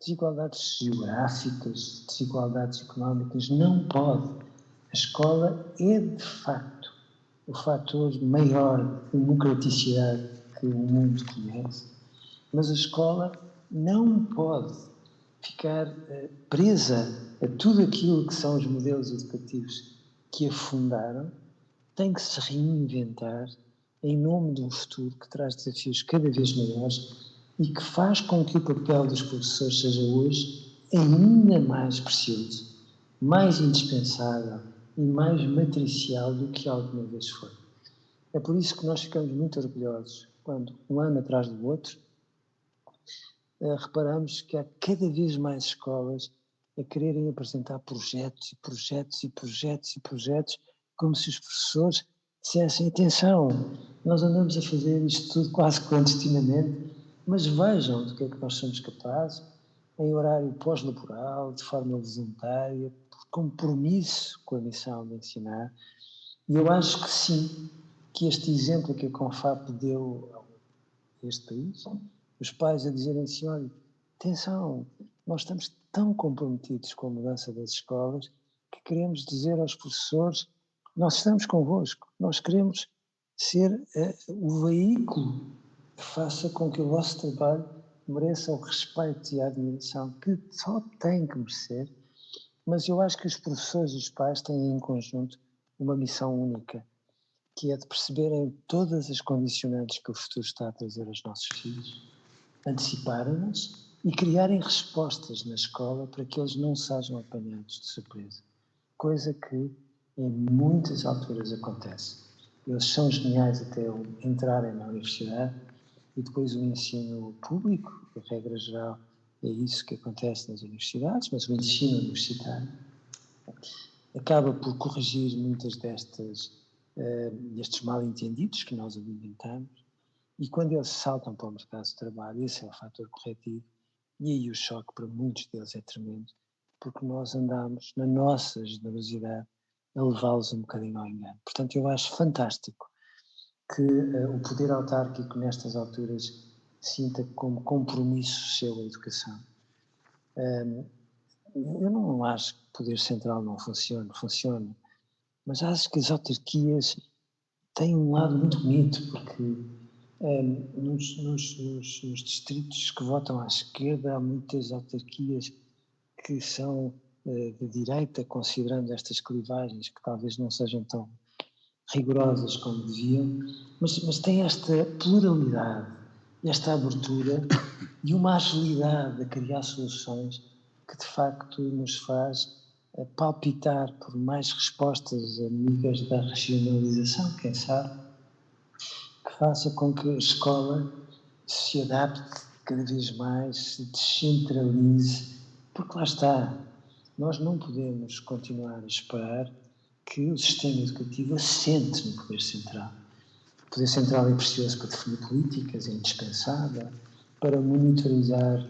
desigualdades geográficas, desigualdades económicas. Não pode. A escola é, de facto, o fator maior de democraticidade que o mundo conhece, mas a escola não pode ficar presa a tudo aquilo que são os modelos educativos que a fundaram. Tem que se reinventar em nome de um futuro que traz desafios cada vez maiores e que faz com que o papel dos professores seja hoje ainda mais precioso, mais indispensável e mais matricial do que alguma vez foi. É por isso que nós ficamos muito orgulhosos quando, um ano atrás do outro, reparamos que há cada vez mais escolas a quererem apresentar projetos e projetos e projetos e projetos, como se os professores dissessem, atenção, nós andamos a fazer isto tudo quase clandestinamente, mas vejam do que é que nós somos capazes, em horário pós-laboral, de forma voluntária, por compromisso com a missão de ensinar. E eu acho que sim, que este exemplo que a Confap deu a este país, os pais a dizerem assim, olha, atenção, nós estamos tão comprometidos com a mudança das escolas que queremos dizer aos professores, nós estamos convosco, nós queremos ser o veículo que faça com que o vosso trabalho mereça o respeito e a admiração que só tem que merecer, mas eu acho que os professores e os pais têm em conjunto uma missão única, que é de perceberem todas as condicionantes que o futuro está a trazer aos nossos filhos, anteciparem-nas e criarem respostas na escola para que eles não sejam apanhados de surpresa. Coisa que em muitas alturas acontece. Eles são geniais até entrarem na universidade e depois o ensino público, a regra geral, é isso que acontece nas universidades, mas o ensino universitário acaba por corrigir muitas destes mal-entendidos que nós alimentamos, e quando eles saltam para o mercado de trabalho, esse é o fator corretivo, e aí o choque para muitos deles é tremendo, porque nós andamos, na nossa generosidade, a levá-los um bocadinho ao engano. Portanto, eu acho fantástico que o poder autárquico nestas alturas sinta como compromisso seu a educação. Eu não acho que o poder central não funciona, mas acho que as autarquias têm um lado muito bonito, porque nos distritos que votam à esquerda há muitas autarquias que são de direita, considerando estas clivagens que talvez não sejam tão rigorosas como deviam, mas tem esta pluralidade, esta abertura e uma agilidade a criar soluções que de facto nos faz palpitar por mais respostas amigas da regionalização, quem sabe, que faça com que a escola se adapte cada vez mais, se descentralize, porque lá está, nós não podemos continuar a esperar que o sistema educativo assente no poder central. O poder central é precioso para definir políticas, é indispensável, para monitorizar,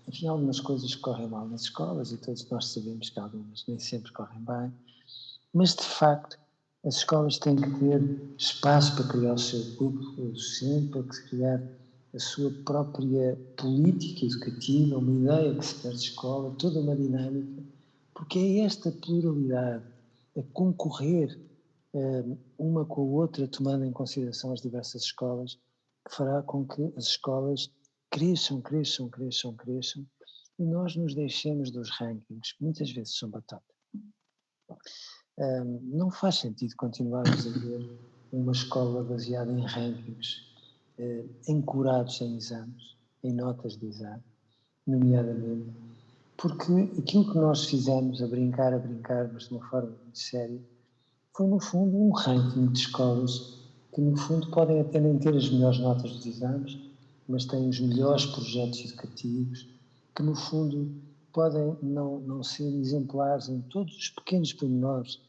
enfim, algumas coisas que correm mal nas escolas, e todos nós sabemos que algumas nem sempre correm bem, mas de facto as escolas têm que ter espaço para criar o seu público docente, para criar a sua própria política educativa, uma ideia que se quer de escola, toda uma dinâmica, porque é esta pluralidade, a concorrer uma com a outra, tomando em consideração as diversas escolas, que fará com que as escolas cresçam, e nós nos deixemos dos rankings, que muitas vezes são batata. Não faz sentido continuarmos a ver uma escola baseada em rankings, ancorados em exames, em notas de exame, nomeadamente, porque aquilo que nós fizemos a brincar, mas de uma forma muito séria, foi no fundo um ranking de escolas que no fundo podem até nem ter as melhores notas dos exames, mas têm os melhores projetos educativos, que no fundo podem não ser exemplares em todos os pequenos pormenores,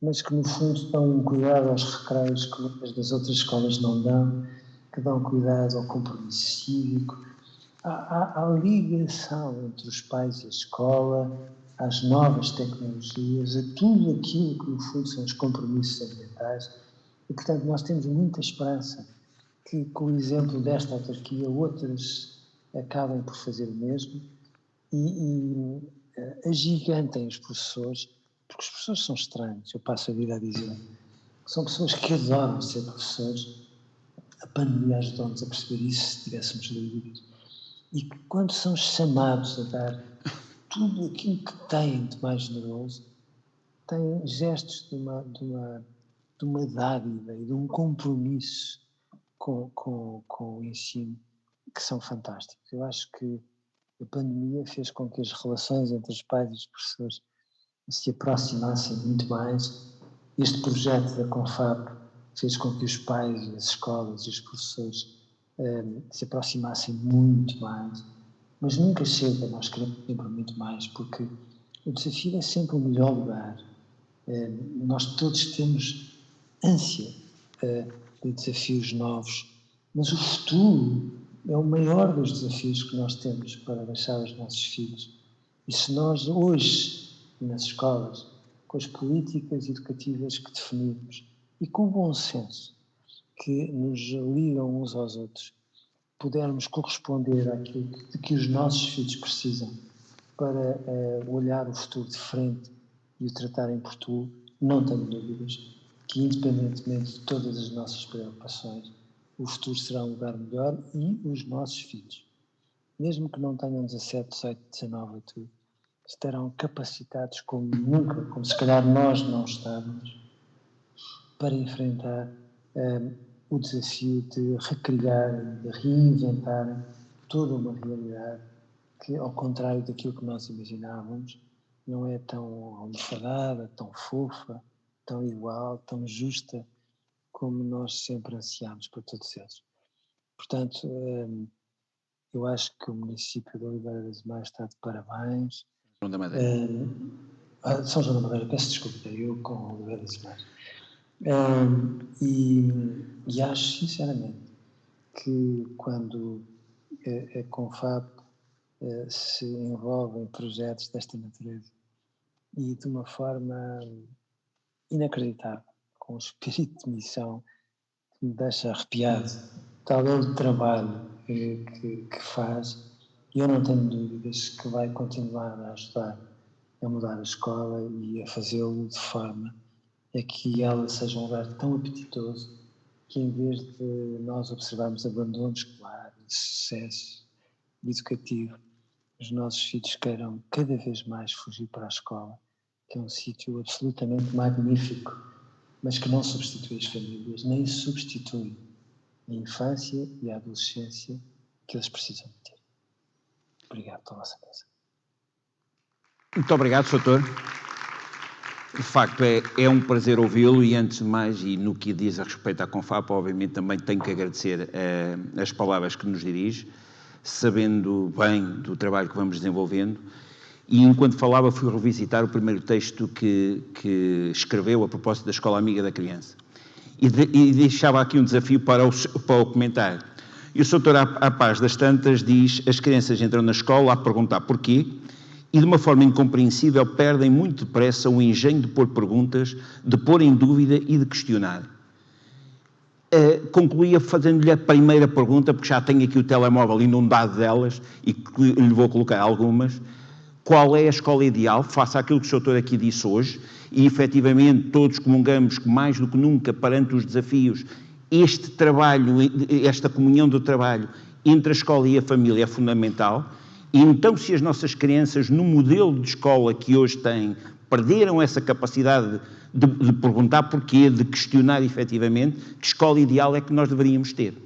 mas que no fundo dão um cuidado aos recreios que muitas das outras escolas não dão, que dão cuidado ao compromisso cívico, à ligação entre os pais e a escola, às novas tecnologias, a tudo aquilo que no fundo são os compromissos ambientais. E portanto nós temos muita esperança que com o exemplo desta autarquia outras acabem por fazer o mesmo e agigantem os professores, porque os professores são estranhos, eu passo a vida a dizer, são pessoas que adoram ser professores. A pandemia ajudou-nos a perceber isso, se tivéssemos dúvidas. E que quando são chamados a dar tudo aquilo que têm de mais generoso, têm gestos de uma dádiva e de um compromisso com o ensino que são fantásticos. Eu acho que a pandemia fez com que as relações entre os pais e os professores se aproximassem muito mais. Este projeto da Confap fez com que os pais, as escolas e os professores se aproximassem muito mais. mas nunca chega, nós queremos sempre muito mais, porque o desafio é sempre o melhor lugar. Nós todos temos ânsia de desafios novos, mas o futuro é o maior dos desafios que nós temos para deixar aos nossos filhos. E se nós hoje, nas escolas, com as políticas educativas que definimos e com o bom senso que nos ligam uns aos outros, pudermos corresponder àquilo de que os nossos filhos precisam para olhar o futuro de frente e o tratarem por tu, não tenho dúvidas que, independentemente de todas as nossas preocupações, o futuro será um lugar melhor e os nossos filhos, mesmo que não tenham 17, 18, 19 a tudo, estarão capacitados como nunca, como se calhar nós não estávamos, para enfrentar o desafio de recriar, de reinventar toda uma realidade que, ao contrário daquilo que nós imaginávamos, não é tão almofadada, tão fofa, tão igual, tão justa, como nós sempre ansiámos por todos eles. Portanto, eu acho que o município de Oliveira das Mães está de parabéns. João da Madeira. São João da Madeira, peço desculpa, eu com Oliveira das Mães. E acho, sinceramente, que quando a Confap se envolve em projetos desta natureza e de uma forma inacreditável, com um espírito de missão que me deixa arrepiado, tal é o trabalho que faz, e eu não tenho dúvidas que vai continuar a ajudar a mudar a escola e a fazê-lo de forma a que ela seja um lugar tão apetitoso que, em vez de nós observarmos abandono escolar, sucesso educativo, os nossos filhos queiram cada vez mais fugir para a escola, que é um sítio absolutamente magnífico, mas que não substitui as famílias, nem substitui a infância e a adolescência que eles precisam de ter. Obrigado pela vossa atenção. Muito obrigado, Sr. De facto, é um prazer ouvi-lo e, antes de mais, e no que diz a respeito à Confap, obviamente também tenho que agradecer as palavras que nos dirige, sabendo bem do trabalho que vamos desenvolvendo. E, enquanto falava, fui revisitar o primeiro texto que escreveu a propósito da Escola Amiga da Criança. E deixava aqui um desafio para o comentário. E o Sr. à paz das tantas, diz: as crianças entram na escola a perguntar porquê, e de uma forma incompreensível perdem muito depressa o engenho de pôr perguntas, de pôr em dúvida e de questionar. Concluía fazendo-lhe a primeira pergunta, porque já tenho aqui o telemóvel inundado delas e lhe vou colocar algumas. Qual é a escola ideal, face àquilo que o Sr. aqui disse hoje, e efetivamente todos comungamos que mais do que nunca, perante os desafios, este trabalho, esta comunhão do trabalho entre a escola e a família é fundamental. E então, se as nossas crianças, no modelo de escola que hoje têm, perderam essa capacidade de perguntar porquê, de questionar efetivamente, que escola ideal é que nós deveríamos ter?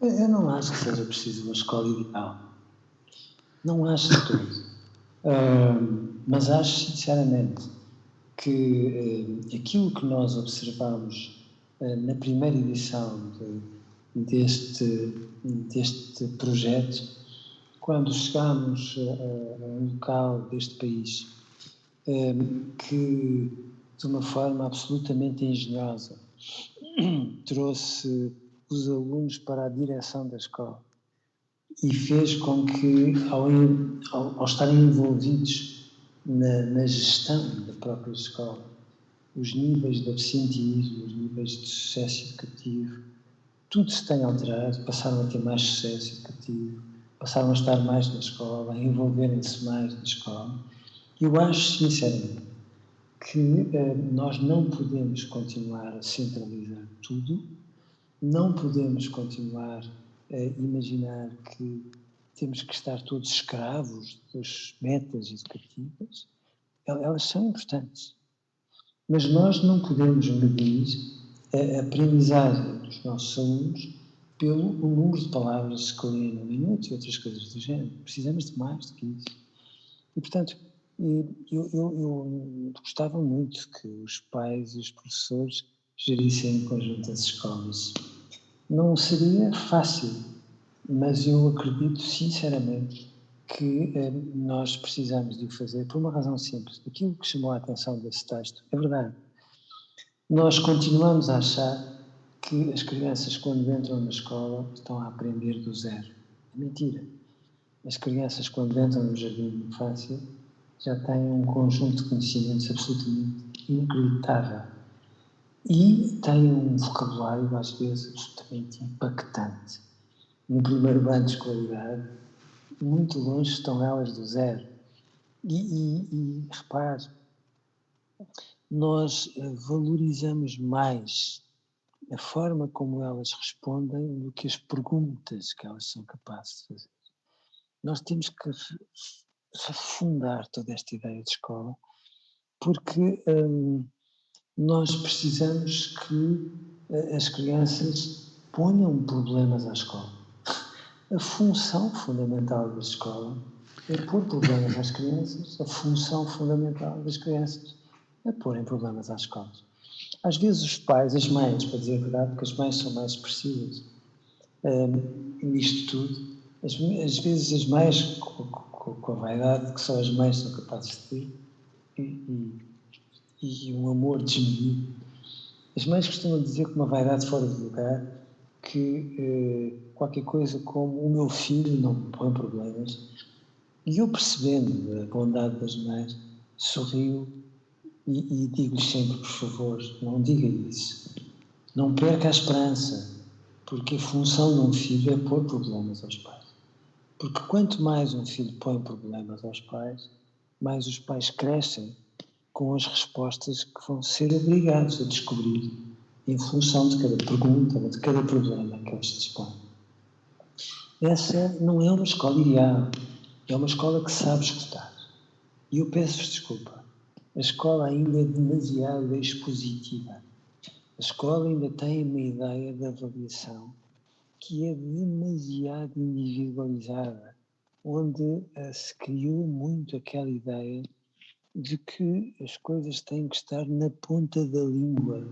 Eu não acho que seja preciso uma escola ideal. Não acho de tudo. Mas acho, sinceramente, que aquilo que nós observamos na primeira edição deste projeto, quando chegámos a um local deste país que, de uma forma absolutamente engenhosa, trouxe os alunos para a direção da escola e fez com que, ao estarem envolvidos na gestão da própria escola, os níveis de absenteísmo, os níveis de sucesso educativo, tudo se tem alterado, passaram a ter mais sucesso educativo, passaram a estar mais na escola, a envolverem-se mais na escola. Eu acho, sinceramente, que nós não podemos continuar a centralizar tudo, não podemos continuar a imaginar que temos que estar todos escravos das metas educativas. Elas são importantes, mas nós não podemos medir a aprendizagem dos nossos alunos pelo número de palavras que lêem no minuto e outras coisas do género. Precisamos de mais do que isso. E, portanto, eu gostava muito que os pais e os professores gerissem em conjunto as escolas. Não seria fácil, mas eu acredito sinceramente que nós precisamos de o fazer por uma razão simples. Aquilo que chamou a atenção desse texto é verdade. Nós continuamos a achar que as crianças, quando entram na escola, estão a aprender do zero. É mentira. As crianças, quando entram no jardim de infância, já têm um conjunto de conhecimentos absolutamente inacreditável. E têm um vocabulário, às vezes, absolutamente impactante. No primeiro ano de escolaridade, muito longe estão elas do zero. E repare, nós valorizamos mais a forma como elas respondem do que as perguntas que elas são capazes de fazer. Nós temos que refundar toda esta ideia de escola, porque nós precisamos que as crianças ponham problemas à escola. A função fundamental da escola é pôr problemas às crianças, a função fundamental das crianças é porem problemas às escolas. Às vezes os pais, as mães, para dizer a verdade, porque as mães são mais expressivas nisto tudo, às vezes as mães, com a vaidade que só as mães são capazes de ter, e um amor desmedido, as mães costumam dizer com uma vaidade fora de lugar que qualquer coisa como o meu filho não me põe problemas. E eu, percebendo a bondade das mães, sorrio e digo-lhes sempre, por favor, não diga isso. Não perca a esperança, porque a função de um filho é pôr problemas aos pais. Porque quanto mais um filho põe problemas aos pais, mais os pais crescem com as respostas que vão ser obrigados a descobrir em função de cada pergunta ou de cada problema que eles dispõem. Essa não é uma escola ideal, é uma escola que sabe escutar. E eu peço-vos desculpa, a escola ainda é demasiado expositiva. A escola ainda tem uma ideia de avaliação que é demasiado individualizada, onde se criou muito aquela ideia de que as coisas têm que estar na ponta da língua.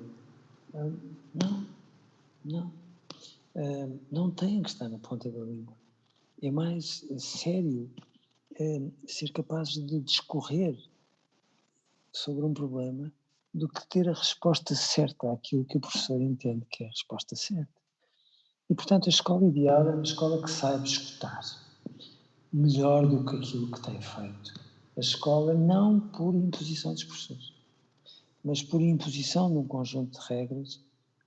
Não têm que estar na ponta da língua. É mais sério ser capaz de discorrer sobre um problema do que ter a resposta certa àquilo que o professor entende que é a resposta certa. E, portanto, a escola ideal é uma escola que saiba escutar melhor do que aquilo que tem feito. A escola não por imposição dos professores, mas por imposição de um conjunto de regras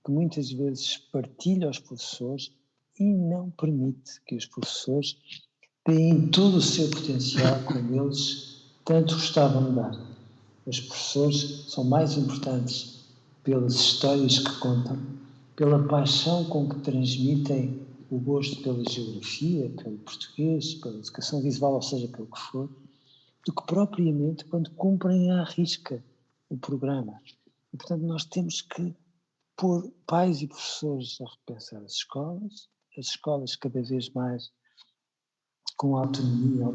que muitas vezes partilha aos professores e não permite que os professores deem todo o seu potencial como eles tanto gostavam de dar. Os professores são mais importantes pelas histórias que contam, pela paixão com que transmitem o gosto pela geografia, pelo português, pela educação visual, ou seja, pelo que for, do que propriamente quando cumprem à risca o programa. E, portanto, nós temos que pôr pais e professores a repensar as escolas cada vez mais com autonomia,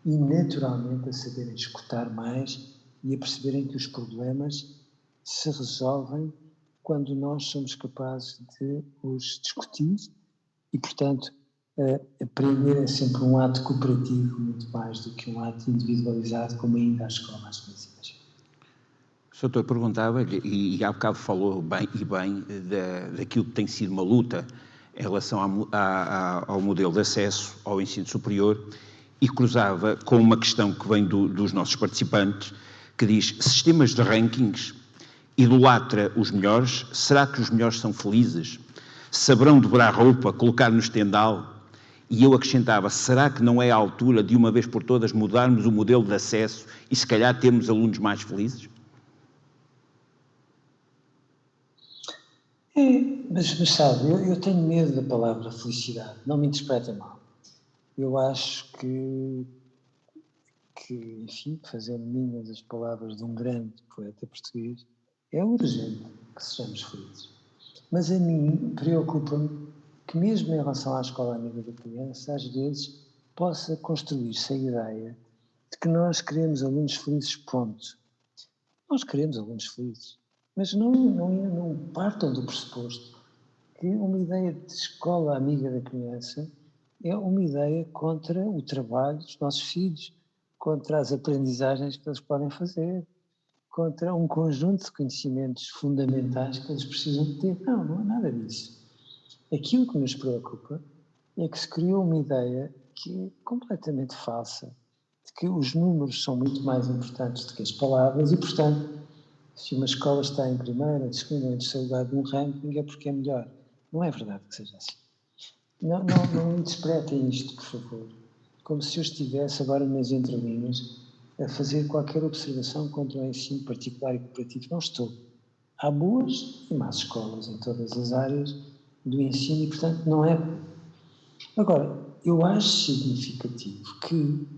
e naturalmente a saberem escutar mais e a perceberem que os problemas se resolvem quando nós somos capazes de os discutir e, portanto, aprender é sempre um ato cooperativo muito mais do que um ato individualizado, como ainda a escola às vezes imagina. O Sr. perguntava-lhe, e há bocado falou bem daquilo que tem sido uma luta em relação ao modelo de acesso ao ensino superior, e cruzava com uma questão que vem dos nossos participantes, que diz: sistemas de rankings, idolatra os melhores, será que os melhores são felizes? Saberão dobrar roupa, colocar no estendal? E eu acrescentava: será que não é a altura de uma vez por todas mudarmos o modelo de acesso e se calhar termos alunos mais felizes? Mas sabe, eu tenho medo da palavra felicidade, não me interpreta mal. Eu acho que enfim, fazendo minhas as palavras de um grande poeta português, é urgente que sejamos felizes. Mas a mim preocupa-me que mesmo em relação à escola amiga da criança, às vezes possa construir-se a ideia de que nós queremos alunos felizes, ponto. Nós queremos alunos felizes, mas não partam do pressuposto que uma ideia de escola amiga da criança é uma ideia contra o trabalho dos nossos filhos, contra as aprendizagens que eles podem fazer, contra um conjunto de conhecimentos fundamentais que eles precisam de ter. Não, não é nada disso. Aquilo que nos preocupa é que se criou uma ideia que é completamente falsa, de que os números são muito mais importantes do que as palavras e, portanto, se uma escola está em primeiro, em segundo ou em terceiro lugar de um ranking é porque é melhor. Não é verdade que seja assim. Não interpretem isto, por favor, como se eu estivesse agora nas entrelinhas a fazer qualquer observação contra o ensino particular e cooperativo. Não estou. Há boas e más escolas em todas as áreas do ensino e, portanto, não é. Agora, eu acho significativo que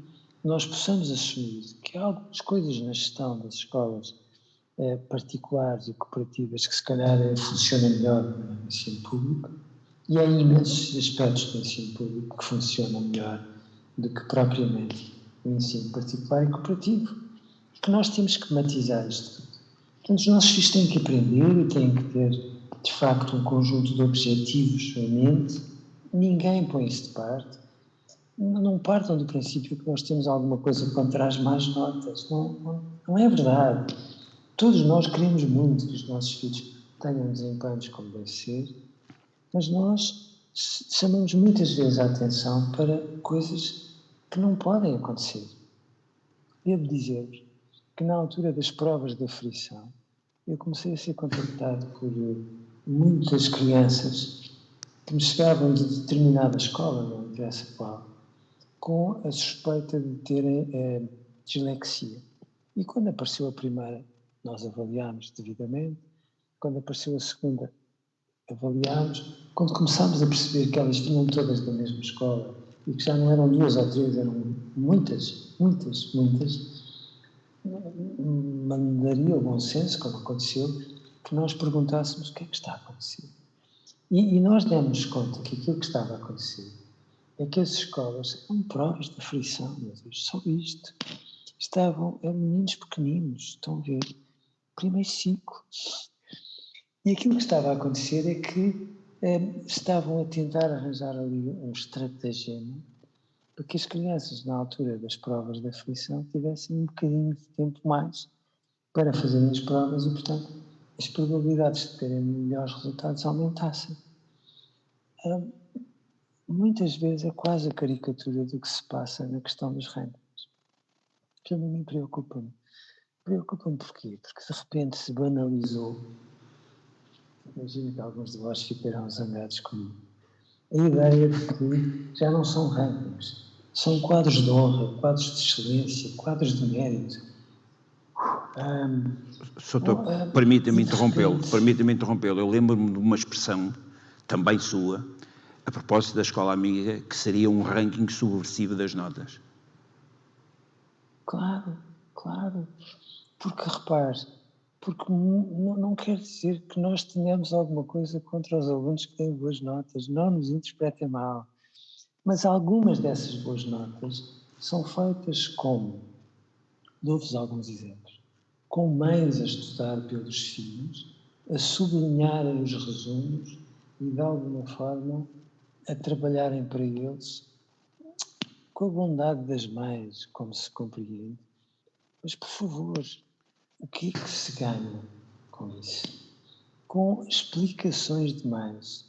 nós possamos assumir que há algumas coisas na gestão das escolas particulares e cooperativas que se calhar funcionam melhor no ensino público e há imensos aspectos do ensino público que funcionam melhor do que propriamente o ensino particular e cooperativo e que nós temos que matizar isto tudo. Portanto, os nossos filhos têm que aprender e têm que ter, de facto, um conjunto de objetivos em mente. Ninguém põe isso de parte. Não partam do princípio que nós temos alguma coisa contra as más notas. Não é verdade. Todos nós queremos muito que os nossos filhos tenham desempenhos como deve ser, mas nós chamamos muitas vezes a atenção para coisas que não podem acontecer. Devo dizer-vos que na altura das provas de aflição, eu comecei a ser contactado por muitas crianças que me chegavam de determinada escola, não interessa qual, com a suspeita de terem dislexia. E quando apareceu a primeira, nós avaliámos devidamente. Quando apareceu a segunda, avaliámos. Quando começámos a perceber que elas vinham todas da mesma escola e que já não eram 2 ou 3, eram muitas, mandaria o bom senso, como aconteceu, que nós perguntássemos o que é que está a acontecer. E nós demos conta que aquilo que estava a acontecer é que as escolas eram provas de aflição, meu Deus, só isto. Eram meninos pequeninos, estão a ver, primeiro ciclo. E aquilo que estava a acontecer é que estavam a tentar arranjar ali um estratagema para que as crianças, na altura das provas de aflição, tivessem um bocadinho de tempo mais para fazerem as provas e, portanto, as probabilidades de terem melhores resultados aumentassem. Muitas vezes é quase a caricatura do que se passa na questão dos rankings. Que a mim preocupa-me. Preocupa-me porquê? Porque de repente se banalizou. Imagino que alguns de vós ficarão zangados comigo. A ideia de que já não são rankings, são quadros de honra, quadros de excelência, quadros de mérito. Permita-me interrompê-lo. Eu lembro-me de uma expressão, também sua, a propósito da escola amiga, que seria um ranking subversivo das notas. Claro. Porque, repare, porque não quer dizer que nós tenhamos alguma coisa contra os alunos que têm boas notas, não nos interpretem mal. Mas algumas dessas boas notas são feitas como, dou-vos alguns exemplos, com mães a estudar pelos filhos, a sublinharem os resumos e, de alguma forma, a trabalharem para eles com a bondade das mães, como se compreende. Mas, por favor, o que é que se ganha com isso? Com explicações demais.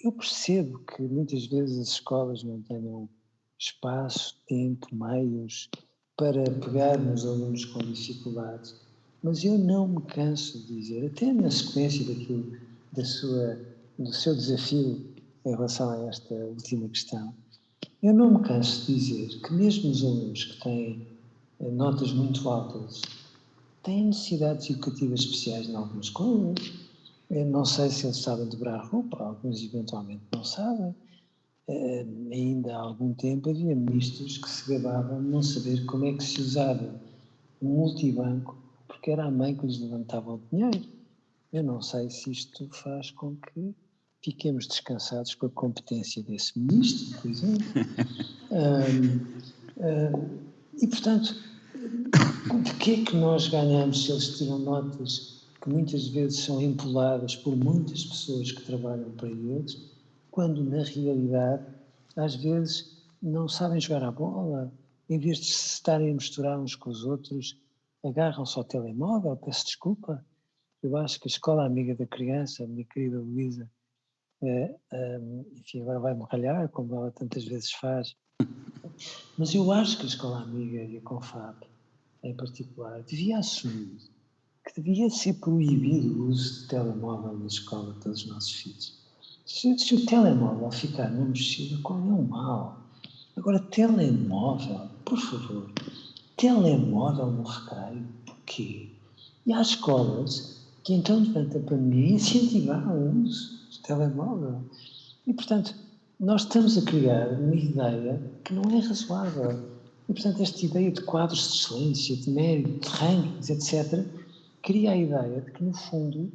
Eu percebo que muitas vezes as escolas não tenham espaço, tempo, meios para pegar nos alunos com dificuldades, mas eu não me canso de dizer, até na sequência do seu desafio em relação a esta última questão, eu não me canso de dizer que mesmo os alunos que têm notas muito altas têm necessidades educativas especiais em algumas coisas. Eu não sei se eles sabem dobrar roupa, alguns eventualmente não sabem. Ainda há algum tempo havia ministros que se gabavam de não saber como é que se usava um multibanco, porque era a mãe que lhes levantava o dinheiro. Eu não sei se isto faz com que fiquemos descansados com a competência desse ministro, por exemplo. E, portanto, de que é que nós ganhamos se eles tiram notas que muitas vezes são empolgadas por muitas pessoas que trabalham para eles, quando na realidade, às vezes, não sabem jogar a bola, em vez de se estarem a misturar uns com os outros, agarram-se ao telemóvel, peço desculpa. Eu acho que a escola amiga da criança, a minha querida Luísa, enfim, agora vai-me ralhar, como ela tantas vezes faz, mas eu acho que a escola amiga e a Confab, em particular, devia assumir que devia ser proibido o uso de telemóvel na escola pelos nossos filhos. Se o telemóvel ficar na mochila, qual é o mal? Agora, telemóvel, por favor, telemóvel no recreio, porquê? E há escolas que então, durante a pandemia, incentivaram o uso do telemóvel. E, portanto, nós estamos a criar uma ideia que não é razoável. E, portanto, esta ideia de quadros de excelência, de mérito, de rankings, etc., cria a ideia de que, no fundo,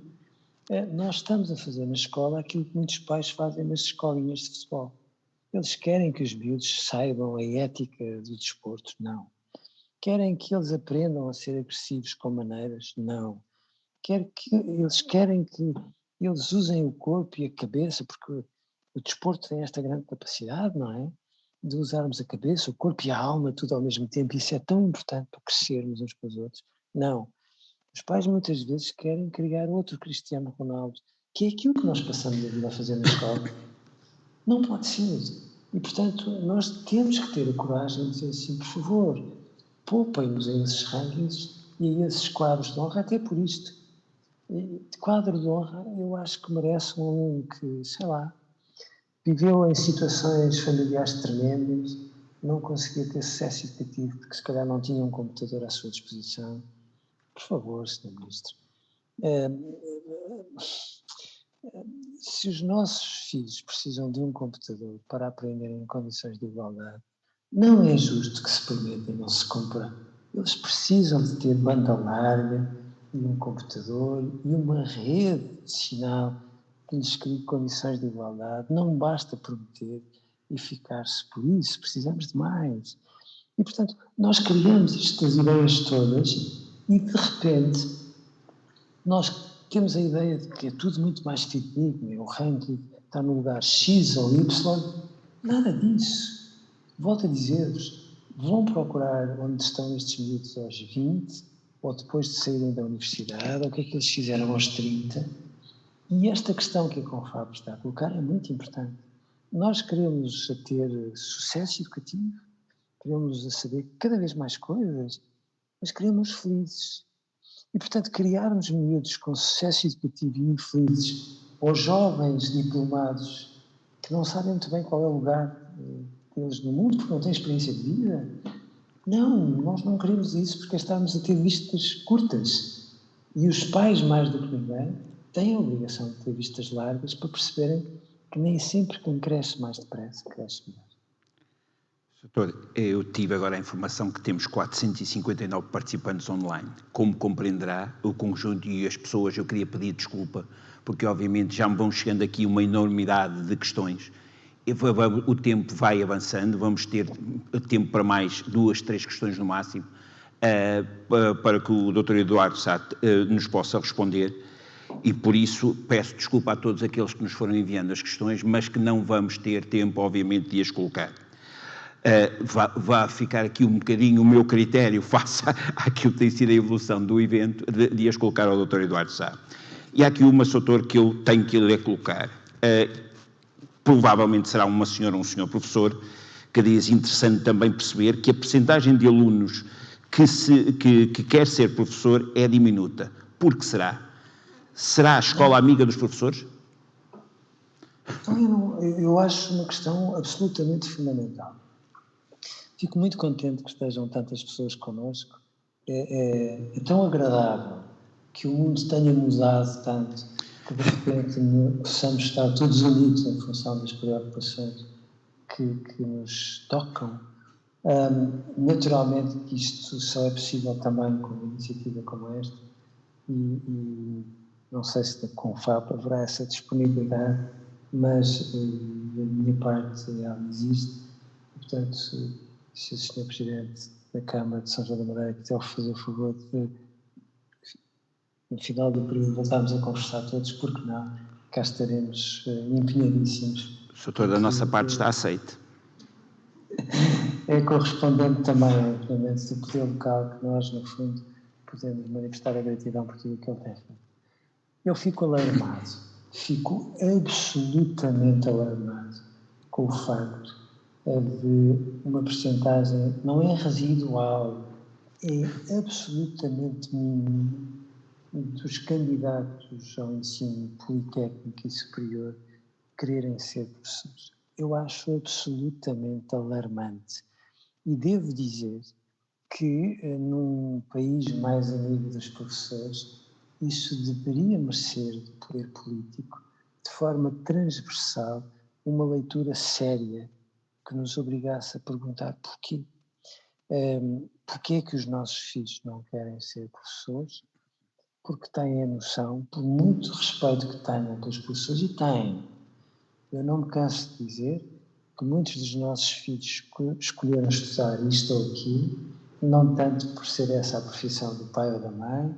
nós estamos a fazer na escola aquilo que muitos pais fazem nas escolinhas de futebol. Eles querem que os miúdos saibam a ética do desporto? Não. Querem que eles aprendam a ser agressivos com maneiras? Não. Eles querem que eles usem o corpo e a cabeça, porque o desporto tem esta grande capacidade, não é? De usarmos a cabeça, o corpo e a alma tudo ao mesmo tempo. Isso é tão importante para crescermos uns com os outros. Não. Os pais muitas vezes querem criar outro Cristiano Ronaldo, que é aquilo que nós passamos a vida a fazer na escola. Não pode ser. E, portanto, nós temos que ter a coragem de dizer assim, por favor, poupem-nos a esses rankings e a esses quadros de honra, até por isto. Quadro de honra, eu acho que merece um aluno que, sei lá, viveu em situações familiares tremendas, não conseguia ter sucesso educativo porque se calhar não tinha um computador à sua disposição. Por favor, Sr. Ministro. Se os nossos filhos precisam de um computador para aprender em condições de igualdade, não é justo que se permita e não se compra. Eles precisam de ter banda larga e um computador e uma rede de sinal que lhes crie condições de igualdade. Não basta prometer e ficar-se por isso. Precisamos de mais. E, portanto, nós criamos estas ideias todas e, de repente, nós temos a ideia de que é tudo muito mais fidedigno, o ranking está no lugar X ou Y. Nada disso. Volto a dizer-vos, vão procurar onde estão estes miúdos aos 20, ou depois de saírem da universidade, ou o que é que eles fizeram aos 30. E esta questão que a Confab está a colocar é muito importante. Nós queremos ter sucesso educativo, queremos saber cada vez mais coisas, mas queremos felizes. E, portanto, criarmos miúdos com sucesso educativo e infelizes, ou jovens diplomados que não sabem muito bem qual é o lugar deles no mundo, porque não têm experiência de vida. Não, nós não queremos isso porque estamos a ter vistas curtas. E os pais, mais do que ninguém, têm a obrigação de ter vistas largas para perceberem que nem sempre quem cresce mais depressa cresce melhor. Doutor, eu tive agora a informação que temos 459 participantes online. Como compreenderá, o conjunto e as pessoas, eu queria pedir desculpa, porque obviamente já me vão chegando aqui uma enormidade de questões. O tempo vai avançando, vamos ter tempo para mais 2, 3 questões no máximo, para que o Dr. Eduardo Sá nos possa responder. E por isso peço desculpa a todos aqueles que nos foram enviando as questões, mas que não vamos ter tempo, obviamente, de as colocar. Vai ficar aqui um bocadinho o meu critério face àquilo que tem sido a evolução do evento, de as colocar ao Dr. Eduardo Sá. E há aqui uma, Soutor, que eu tenho que lhe colocar. Provavelmente será uma senhora ou um senhor professor, que diz interessante também perceber que a percentagem de alunos que quer ser professor é diminuta. Por que será? Será a escola amiga dos professores? Então, eu acho uma questão absolutamente fundamental. Fico muito contente que estejam tantas pessoas connosco. É tão agradável que o mundo tenha mudado tanto que, de repente, possamos estar todos unidos em função das preocupações que nos tocam. Naturalmente que isto só é possível também com uma iniciativa como esta e não sei se da Confab haverá essa disponibilidade, mas da minha parte ela existe. Portanto, se o Sr. Presidente da Câmara de São João da Madeira quiser fazer o favor de no final do período voltarmos a conversar todos, porque não, cá estaremos empenhadíssimos. O doutor, da nossa parte, está aceito. É correspondente também ao empenhamento do poder local, que nós, no fundo, podemos manifestar a gratidão por tudo o que ele tem feito. Eu fico alarmado, fico absolutamente alarmado com o facto de uma percentagem, não é residual, é absolutamente mínima, dos candidatos ao ensino politécnico e superior quererem ser professores. Eu acho absolutamente alarmante. E devo dizer que, num país mais amigo dos professores, isso deveria merecer do poder político, de forma transversal, uma leitura séria que nos obrigasse a perguntar porquê. Porquê é que os nossos filhos não querem ser professores? Porque têm a noção, por muito respeito que tenham pelos professores, e têm. Eu não me canso de dizer que muitos dos nossos filhos escolheram estudar isto ou aquilo, não tanto por ser essa a profissão do pai ou da mãe,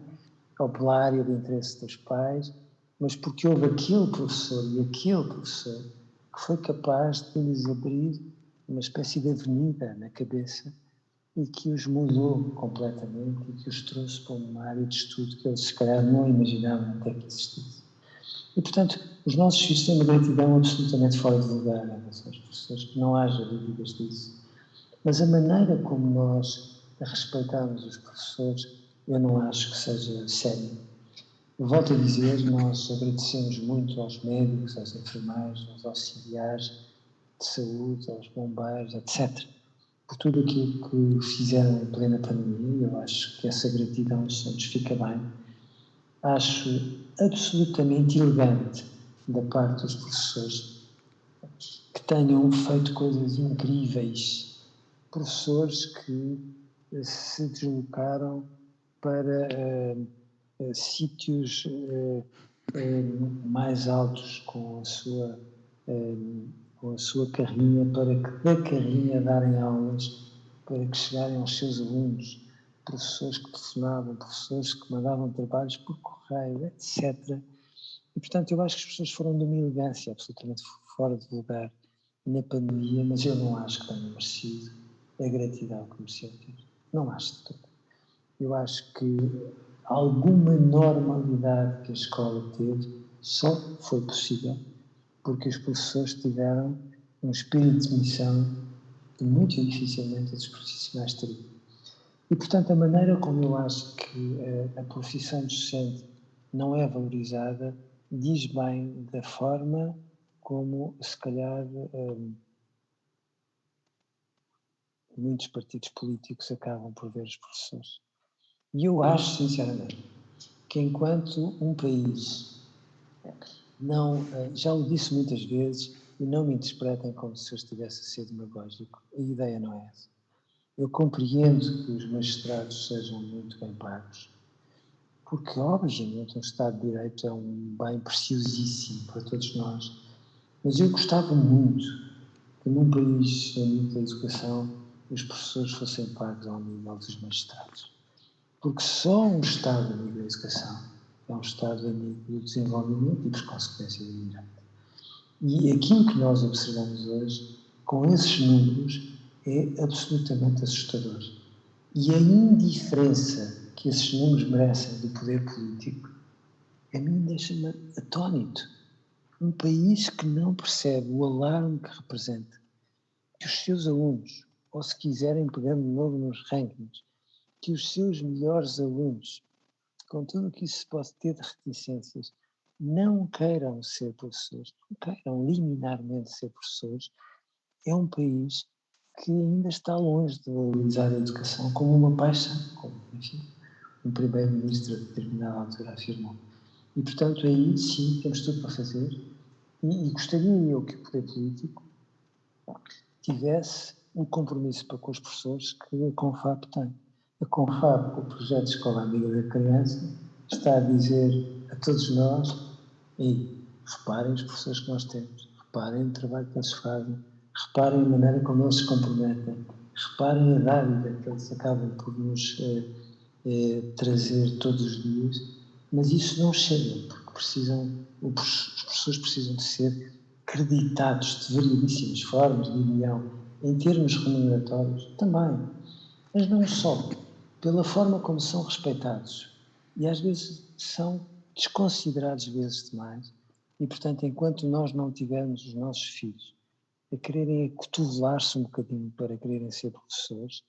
ou pela área de interesse dos pais, mas porque houve aquele professor e aquele professor que foi capaz de lhes abrir uma espécie de avenida na cabeça e que os mudou completamente e que os trouxe para uma área de estudo que eles, se calhar, não imaginavam até que existisse. E, portanto, os nossos filhos têm uma gratidão absolutamente fora de lugar em relação aos professores, que não haja dúvidas disso. Mas a maneira como nós respeitamos os professores, eu não acho que seja séria. Eu volto a dizer, nós agradecemos muito aos médicos, aos enfermeiros, aos auxiliares de saúde, aos bombeiros, etc., por tudo aquilo que fizeram em plena pandemia. Eu acho que essa gratidão nos fica bem. Acho absolutamente elegante da parte dos professores que tenham feito coisas incríveis. Professores que se deslocaram para sítios mais altos com a sua carrinha, para que da carrinha darem aulas, para que chegarem aos seus alunos, professores que telefonavam, professores que mandavam trabalhos por correio, etc. E, portanto, eu acho que as pessoas foram de uma elegância absolutamente fora de lugar na pandemia, mas eu não acho que tenham merecido a gratidão que mereciam ter. Não acho de todo. Eu acho que alguma normalidade que a escola teve só foi possível porque os professores tiveram um espírito de missão que muito dificilmente os profissionais teriam. E, portanto, a maneira como eu acho que a profissão docente não é valorizada diz bem da forma como, se calhar, muitos partidos políticos acabam por ver os professores. E eu acho, sinceramente, que enquanto um país não, já o disse muitas vezes, e não me interpretem como se eu estivesse a ser demagógico, a ideia não é essa. Eu compreendo que os magistrados sejam muito bem pagos, porque, obviamente, um Estado de Direito é um bem preciosíssimo para todos nós, mas eu gostava muito que num país amigo da educação os professores fossem pagos ao nível dos magistrados. Porque só um Estado amigo da educação é um Estado amigo do desenvolvimento e, por consequência, do direito. E aquilo que nós observamos hoje, com esses números, é absolutamente assustador. E a indiferença que esses números merecem do poder político, a mim deixa-me atónito. Um país que não percebe o alarme que representa que os seus alunos, ou se quiserem pegando de novo nos rankings, que os seus melhores alunos, com tudo o que isso se pode ter de reticências, não queiram ser professores, não queiram liminarmente ser professores, é um país que ainda está longe de valorizar a educação como uma paixão, como, enfim, um primeiro-ministro a determinada altura afirmou. E, portanto, aí sim temos tudo para fazer e gostaria eu que o poder político tivesse um compromisso para com os professores que a Confab tem. A Confab, com o projeto de Escola Amiga da Criança, está a dizer a todos nós, e reparem os professores que nós temos, reparem o trabalho que eles fazem, reparem a maneira como eles se comprometem, reparem a dádiva que eles acabam por nos trazer todos os dias, Mas isso não chega, porque os professores precisam de ser creditados de variedíssimas formas, diriam, em termos remuneratórios, também. Mas não só, pela forma como são respeitados. E às vezes são desconsiderados vezes demais. E, portanto, enquanto nós não tivermos os nossos filhos a quererem acotovelar-se um bocadinho para quererem ser professores,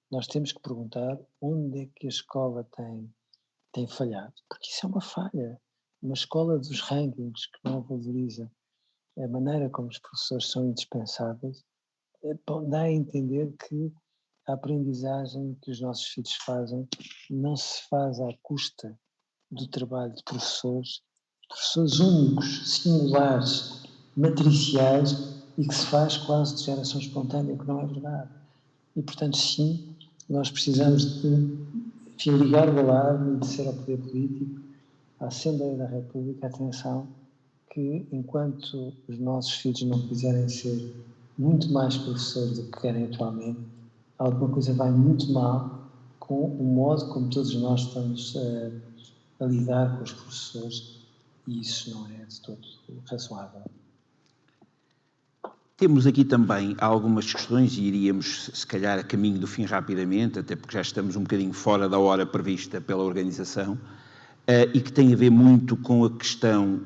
nós temos que perguntar onde é que a escola tem falhado. Porque isso é uma falha. Uma escola dos rankings que não valoriza a maneira como os professores são indispensáveis, dá a entender que a aprendizagem que os nossos filhos fazem não se faz à custa do trabalho de professores únicos, singulares, matriciais, e que se faz quase de geração espontânea, o que não é verdade. E, portanto, sim, nós precisamos de ligar o alarme e de ser ao poder político, à Assembleia da República, atenção, que enquanto os nossos filhos não quiserem ser muito mais professores do que querem atualmente, alguma coisa vai muito mal com o modo como todos nós estamos a lidar com os professores, e isso não é de todo razoável. Temos aqui também algumas questões e iríamos, se calhar, a caminho do fim rapidamente, até porque já estamos um bocadinho fora da hora prevista pela organização, e que tem a ver muito com a questão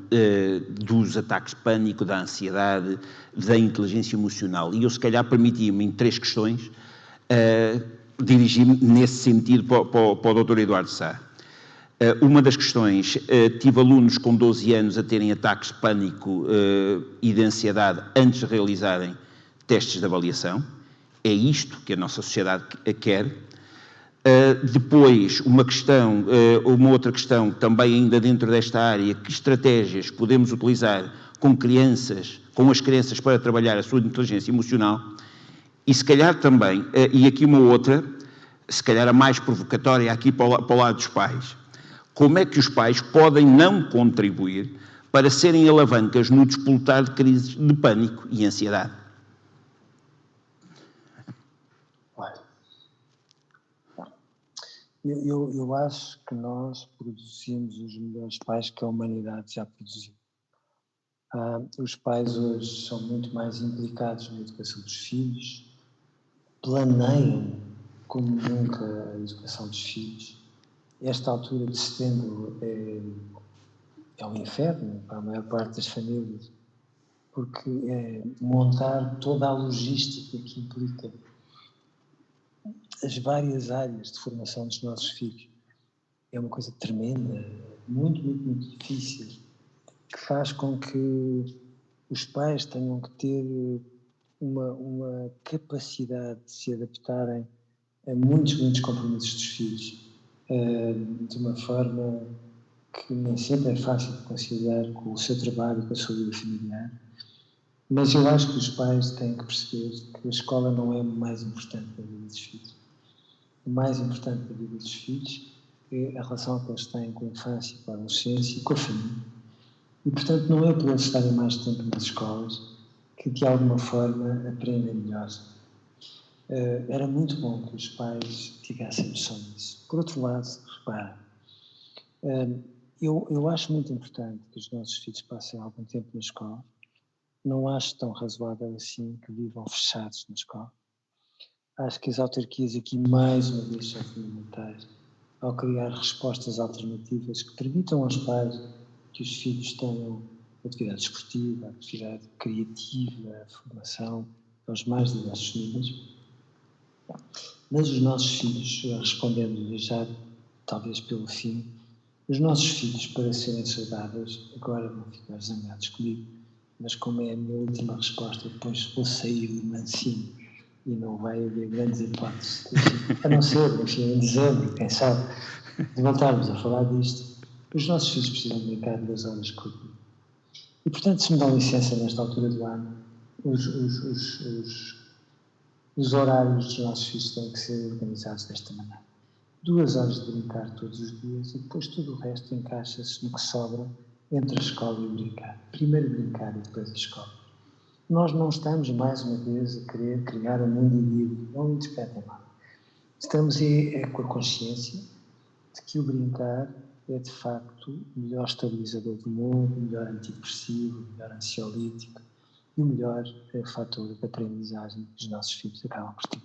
dos ataques de pânico, da ansiedade, da inteligência emocional. E eu, se calhar, permitia-me, em 3 questões, dirigir-me nesse sentido para o Dr. Eduardo Sá. Uma das questões, tive alunos com 12 anos a terem ataques de pânico e de ansiedade antes de realizarem testes de avaliação. É isto que a nossa sociedade quer. Depois, uma outra questão, também ainda dentro desta área, que estratégias podemos utilizar com as crianças para trabalhar a sua inteligência emocional, e se calhar também, e aqui uma outra, se calhar a mais provocatória aqui para o lado dos pais, como é que os pais podem não contribuir para serem alavancas no despoltar de crises de pânico e ansiedade? Eu acho que nós produzimos os melhores pais que a humanidade já produziu. Os pais hoje são muito mais implicados na educação dos filhos, planeiam como nunca a educação dos filhos. Esta altura de setembro é um inferno para a maior parte das famílias, porque é montar toda a logística que implica as várias áreas de formação dos nossos filhos. É uma coisa tremenda, muito, muito, muito difícil, que faz com que os pais tenham que ter uma capacidade de se adaptarem a muitos, muitos compromissos dos filhos, de uma forma que nem sempre é fácil de conciliar com o seu trabalho e com a sua vida familiar. Mas eu acho que os pais têm que perceber que a escola não é o mais importante da vida dos filhos. O mais importante da vida dos filhos é a relação que eles têm com a infância, com a adolescência e com a família. E, portanto, não é por eles estarem mais tempo nas escolas que, de alguma forma, aprendem melhor. Era muito bom que os pais tivessem noção disso. Por outro lado, repara, eu acho muito importante que os nossos filhos passem algum tempo na escola. Não acho tão razoável assim que vivam fechados na escola. Acho que as autarquias aqui, mais uma vez, são fundamentais ao criar respostas alternativas que permitam aos pais que os filhos tenham atividade esportiva, atividade criativa, formação aos mais diversos níveis. Mas os nossos filhos, respondendo já talvez pelo fim, os nossos filhos, para serem saudáveis, agora vão ficar zangados comigo, mas como é a minha última resposta, depois vou sair de mansinho e não vai haver grandes hipóteses, a não ser, enfim, em dezembro, quem sabe, de voltarmos a falar disto. Os nossos filhos precisam de brincar 2 horas comigo. E, portanto, se me dão licença nesta altura do ano, os horários dos nossos filhos têm que ser organizados desta maneira. 2 horas de brincar todos os dias e depois tudo o resto encaixa-se no que sobra entre a escola e o brincar. Primeiro brincar e depois a escola. Nós não estamos, mais uma vez, a querer criar um mundo idílico, não me interpretem mal. Estamos com a consciência de que o brincar é de facto o melhor estabilizador do mundo, o melhor antidepressivo, o melhor ansiolítico e o melhor fator de aprendizagem que os nossos filhos acabam por ter.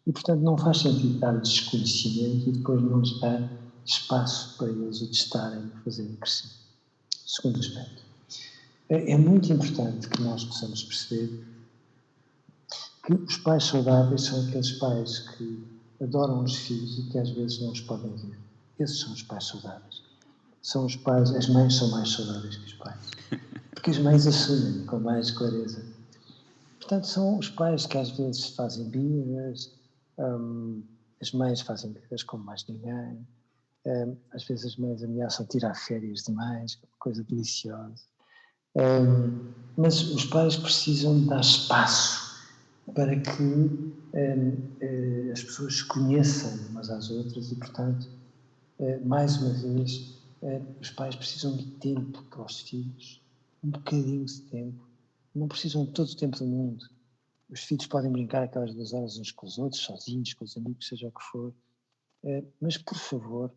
E, portanto, não faz sentido dar-lhes desconhecimento e depois não lhes dar espaço para eles o testarem e fazerem crescer. Segundo aspecto. É muito importante que nós possamos perceber que os pais saudáveis são aqueles pais que adoram os filhos e que às vezes não os podem ver. Esses são os pais saudáveis. São os pais, as mães são mais saudáveis que os pais. Porque as mães assumem com mais clareza. Portanto, são os pais que às vezes fazem birras, as mães fazem birras como mais ninguém, às vezes as mães ameaçam tirar férias demais, que é uma coisa deliciosa. Mas os pais precisam de dar espaço para que as pessoas se conheçam umas às outras e, portanto, mais uma vez, os pais precisam de tempo para os filhos, um bocadinho de tempo. Não precisam de todo o tempo do mundo. Os filhos podem brincar aquelas 2 horas uns com os outros, sozinhos, com os amigos, seja o que for. Mas, por favor,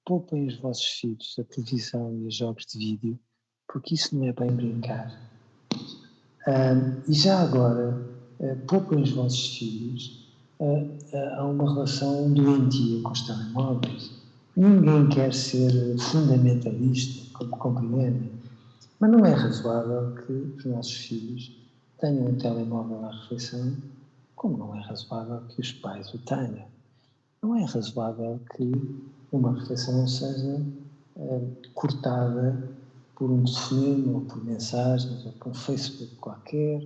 poupem os vossos filhos a televisão e os jogos de vídeo, porque isso não é bem brincar. E já agora, poupem os vossos filhos a uma relação doentia com os telemóveis. Ninguém quer ser fundamentalista, como compreendem, mas não é razoável que os nossos filhos tenham um telemóvel à refeição, como não é razoável que os pais o tenham. Não é razoável que uma refeição seja cortada por um telefonema ou por mensagens ou por um Facebook qualquer.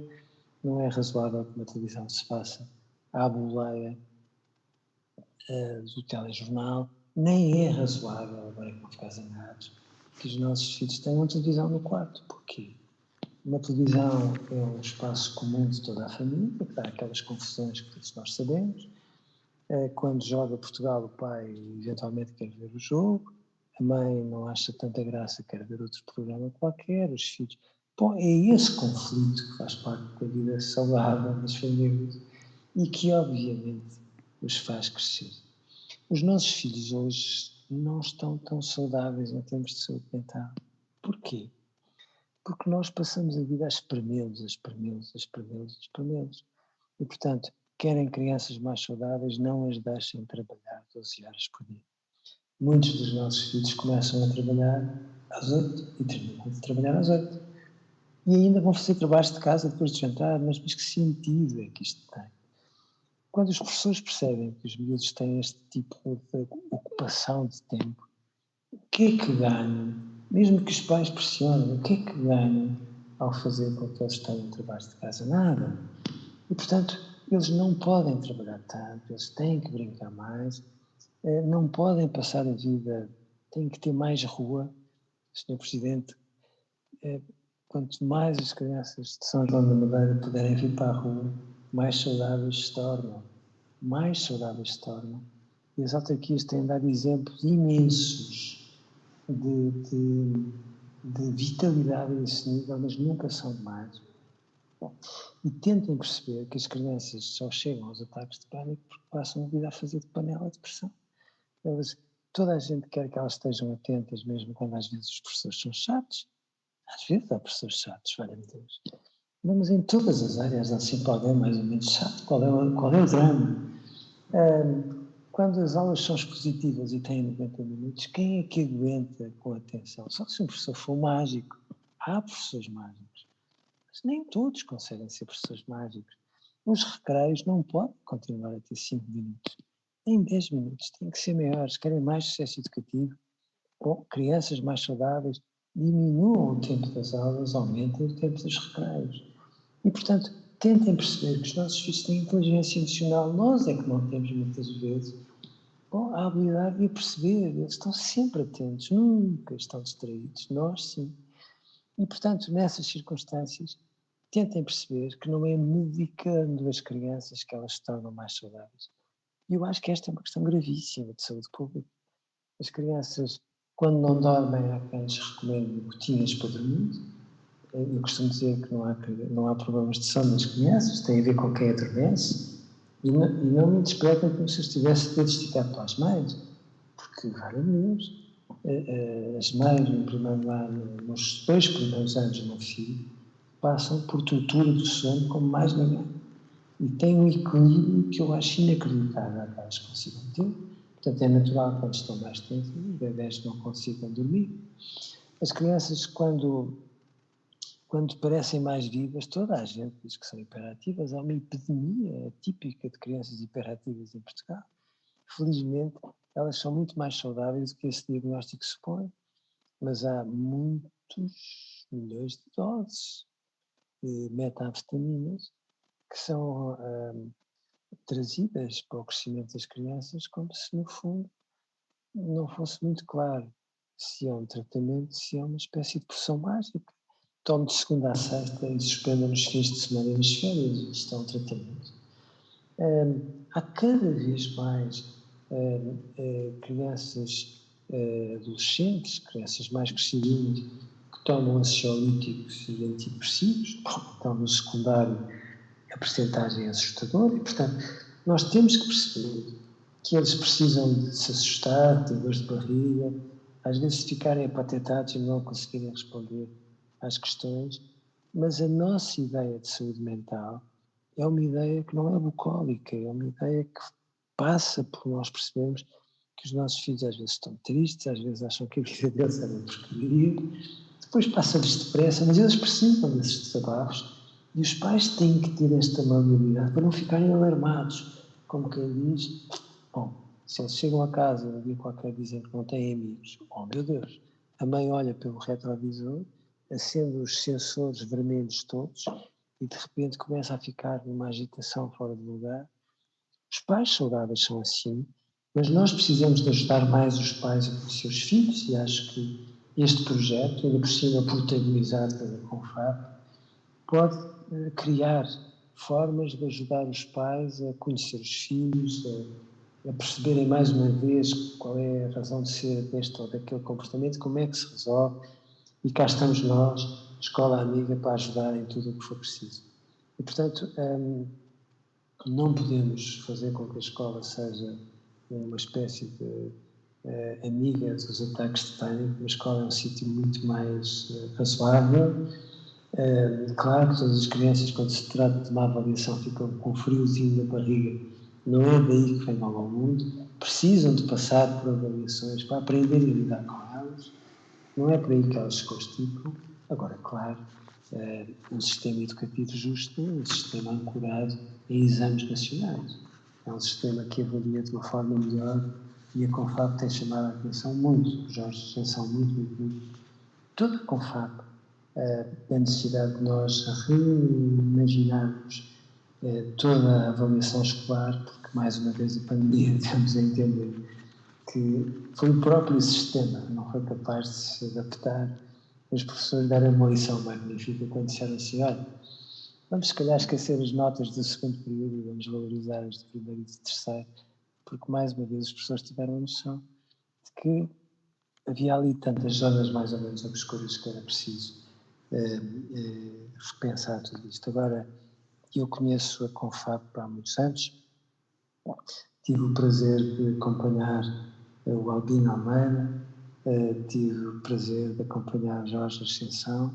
Não é razoável que uma televisão se faça à boleia do telejornal. Nem é razoável, agora que não ficar zangados, que os nossos filhos tenham televisão no quarto. Porquê? Uma televisão é um espaço comum de toda a família, que dá aquelas confusões que todos nós sabemos. Quando joga Portugal, o pai eventualmente quer ver o jogo, a mãe não acha tanta graça, quer ver outro programa qualquer, os filhos... Bom, é esse conflito que faz parte da vida saudável das famílias e que, obviamente, os faz crescer. Os nossos filhos hoje não estão tão saudáveis em termos de saúde mental. Porquê? Porque nós passamos a vida a espremê-los, a espremê-los, a espremê-los, a espremê-los. E, portanto, querem crianças mais saudáveis, não as deixem trabalhar 12 horas por dia. Muitos dos nossos filhos começam a trabalhar às 8 e terminam de trabalhar às 8. E ainda vão fazer trabalhos de casa depois de jantar, mas que sentido é que isto tem? Quando os professores percebem que os miúdos têm este tipo de ocupação de tempo, o que é que ganham? Mesmo que os pais pressionem, o que é que ganham ao fazer com que eles tenham trabalhos de casa? Nada. E, portanto, eles não podem trabalhar tanto, eles têm que brincar mais, não podem passar a vida, têm que ter mais rua. Sr. Presidente, quanto mais as crianças de São João da Madeira puderem vir para a rua, mais saudáveis se tornam. Mais saudáveis se tornam. E as autarquias têm dado exemplos imensos de vitalidade a esse nível, mas nunca são demais. Bom, e tentem perceber que as crianças só chegam aos ataques de pânico porque passam a vida a fazer de panela de pressão. Toda a gente quer que elas estejam atentas, mesmo quando às vezes os professores são chatos. Às vezes há professores chatos, valha-me Deus. Mas em todas as áreas há sempre alguém mais ou menos chato. Qual é o drama? Quando as aulas são expositivas e têm 90 minutos, quem é que aguenta com atenção? Só se um professor for mágico. Há professores mágicos. Mas nem todos conseguem ser professores mágicos. Os recreios não podem continuar a ter 5 minutos. Nem 10 minutos. Têm que ser maiores. Querem mais sucesso educativo, com crianças mais saudáveis, diminuam o tempo das aulas, aumentem o tempo dos recreios. E, portanto, tentem perceber que os nossos filhos têm inteligência emocional. Nós é que não temos muitas vezes a habilidade de perceber. Eles estão sempre atentos, nunca estão distraídos. Nós, sim. E, portanto, nessas circunstâncias, tentem perceber que não é medicando as crianças que elas se tornam mais saudáveis. E eu acho que esta é uma questão gravíssima de saúde pública. As crianças, quando não dormem, há quem lhes recomende gotinhas para dormir. Eu costumo dizer que não há problemas de sono nas crianças, tem a ver com quem adormece. E não me interpretem como se eu estivesse a dedicar para as mães, porque, valha-me Deus, as mães no primeiro ano, nos 2 primeiros anos de um filho, passam por tortura do sono como mais ninguém. E tem um equilíbrio que eu acho inacreditável que elas consigam ter. Portanto, é natural que quando estão mais tempo, os bebés não consigam dormir. As crianças, quando parecem mais vivas, toda a gente diz que são hiperativas. Há uma epidemia típica de crianças hiperativas em Portugal. Felizmente, elas são muito mais saudáveis do que esse diagnóstico supõe, mas há muitos milhões de doses de metanfetaminas que são trazidas para o crescimento das crianças como se, no fundo, não fosse muito claro se é um tratamento, se é uma espécie de poção mágica. Tome de segunda a sexta e suspenda nos fins de semana e nas férias. Isto é um tratamento. Há cada vez mais crianças adolescentes, crianças mais crescidinhas, que tomam ansiolíticos e antidepressivos. Então, no secundário, a percentagem é assustadora e, portanto, nós temos que perceber que eles precisam de se assustar, ter dores de barriga, às vezes ficarem apatetados e não conseguirem responder às questões, mas a nossa ideia de saúde mental é uma ideia que não é bucólica, é uma ideia que passa por nós percebermos que os nossos filhos às vezes estão tristes, às vezes acham que a vida deles é uma porcaria, depois passa-lhes depressa, mas eles precisam desses desabafos e os pais têm que ter esta maleabilidade para não ficarem alarmados, como quem diz, bom, se eles chegam a casa um dia qualquer dizendo que não têm amigos, oh meu Deus, a mãe olha pelo retrovisor, acende os sensores vermelhos todos e de repente começa a ficar numa agitação fora de lugar. Os pais saudáveis são assim, mas nós precisamos de ajudar mais os pais a conhecer os filhos e acho que este projeto, ainda por cima protagonizado pela Confab, pode criar formas de ajudar os pais a conhecer os filhos, a perceberem mais uma vez qual é a razão de ser deste ou daquele comportamento, como é que se resolve, e cá estamos nós, escola amiga, para ajudar em tudo o que for preciso. E, portanto, não podemos fazer com que a escola seja uma espécie de amiga dos ataques de pânico. A escola é um sítio muito mais razoável. Claro que todas as crianças, quando se trata de uma avaliação, ficam com um friozinho na barriga. Não é daí que vem mal ao mundo. Precisam de passar por avaliações para aprenderem a lidar com elas. Não é por aí que elas se constituem. Agora, claro, um sistema educativo justo é um sistema ancorado em exames nacionais. É um sistema que avalia de uma forma melhor e a Confab tem chamado a atenção muito, os Jorge atenção muito. Toda a Confab, da necessidade de nós reimaginarmos toda a avaliação escolar, porque, mais uma vez, a pandemia, temos a entender que foi o próprio sistema que não foi capaz de se adaptar. Os professores deram uma lição magnífica quando disseram assim, olha, vamos se calhar esquecer as notas do segundo período e vamos valorizar as de primeiro e de terceiro, porque mais uma vez os professores tiveram a noção de que havia ali tantas zonas mais ou menos obscuras que era preciso repensar tudo isto. Agora, eu conheço a Confab há muitos anos, tive o prazer de acompanhar o Albino Almeida, tive o prazer de acompanhar Jorge Ascensão.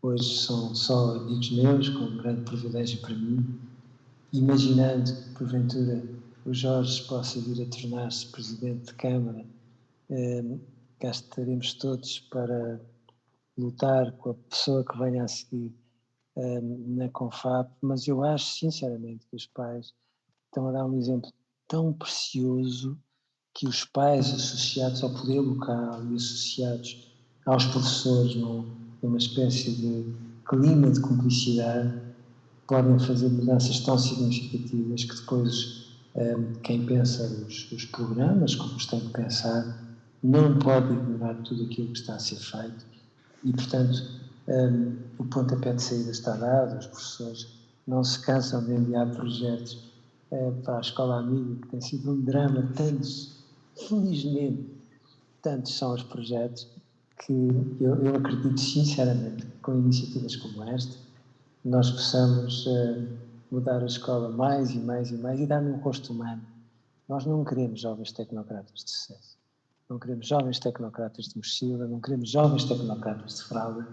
Hoje são só amigos meus, com um grande privilégio para mim, imaginando que, porventura, o Jorge possa vir a tornar-se Presidente de Câmara. Cá estaremos todos para lutar com a pessoa que venha a seguir na Confab, mas eu acho, sinceramente, que os pais estão a dar um exemplo tão precioso que os pais associados ao poder local e associados aos professores numa espécie de clima de cumplicidade podem fazer mudanças tão significativas que depois quem pensa os programas, como os tem que pensar, não pode ignorar tudo aquilo que está a ser feito e, portanto, o pontapé de saída está dado, os professores não se cansam de enviar projetos para a Escola Amiga, que tem sido um drama, felizmente, tantos são os projetos que eu acredito sinceramente que com iniciativas como esta nós possamos mudar a escola mais e dar-lhe um rosto humano. Nós não queremos jovens tecnocratas de sucesso. não queremos jovens tecnocratas de mochila, não queremos jovens tecnocratas de fralda.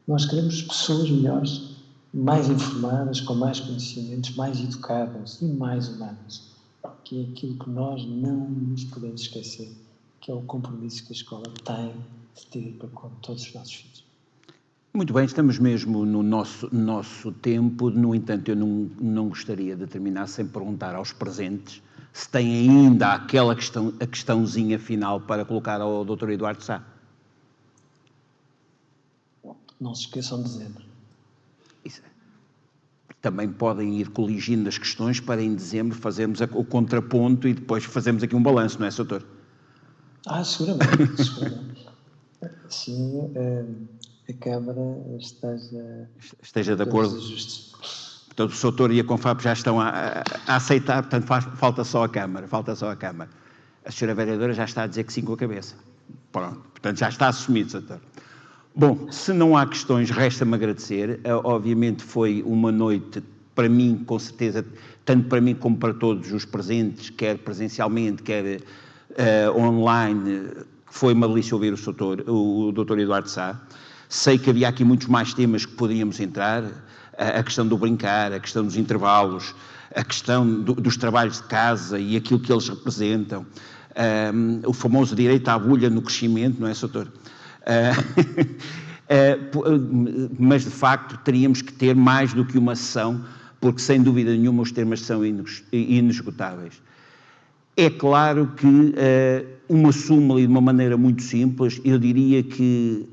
Nós queremos pessoas melhores, mais informadas, com mais conhecimentos, mais educadas e mais humanas, que é aquilo que nós não nos podemos esquecer, que é o compromisso que a escola tem de ter para com todos os nossos filhos. Muito bem, estamos mesmo no nosso tempo. No entanto, eu não gostaria de terminar sem perguntar aos presentes se têm ainda aquela questãozinha final para colocar ao Dr. Eduardo Sá. Não se esqueçam de dezembro. Isso. Também podem ir coligindo as questões para em dezembro fazermos o contraponto e depois fazermos aqui um balanço, não é, Sr. Doutor? Seguramente, seguramente. Sim, a Câmara esteja de acordo. Portanto, o Sr. Doutor e a Confap já estão a aceitar, portanto, falta só a Câmara. A Sra. Vereadora já está a dizer que sim com a cabeça. Pronto, portanto, já está assumido, Sr. Doutor. Bom, se não há questões, resta-me agradecer. Obviamente foi uma noite, para mim, com certeza, tanto para mim como para todos os presentes, quer presencialmente, quer online, foi uma delícia ouvir o Dr. Eduardo Sá. Sei que havia aqui muitos mais temas que poderíamos entrar, a questão do brincar, a questão dos intervalos, a questão dos trabalhos de casa e aquilo que eles representam, o famoso direito à agulha no crescimento, não é, Sr. Doutor? Mas de facto teríamos que ter mais do que uma sessão, porque sem dúvida nenhuma os temas são inesgotáveis. É claro que uma súmula e de uma maneira muito simples, eu diria que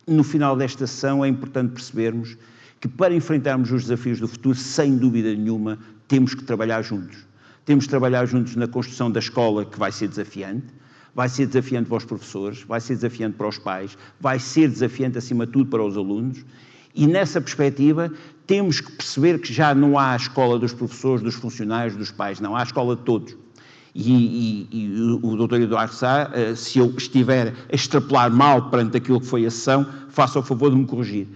no final desta sessão é importante percebermos que para enfrentarmos os desafios do futuro, sem dúvida nenhuma, temos que trabalhar juntos. Temos que trabalhar juntos na construção da escola, que vai ser desafiante para os professores, vai ser desafiante para os pais, vai ser desafiante, acima de tudo, para os alunos. E nessa perspectiva, temos que perceber que já não há a escola dos professores, dos funcionários, dos pais, não, há a escola de todos. E o Dr. Eduardo Sá, se eu estiver a extrapolar mal perante aquilo que foi a sessão, faça o favor de me corrigir.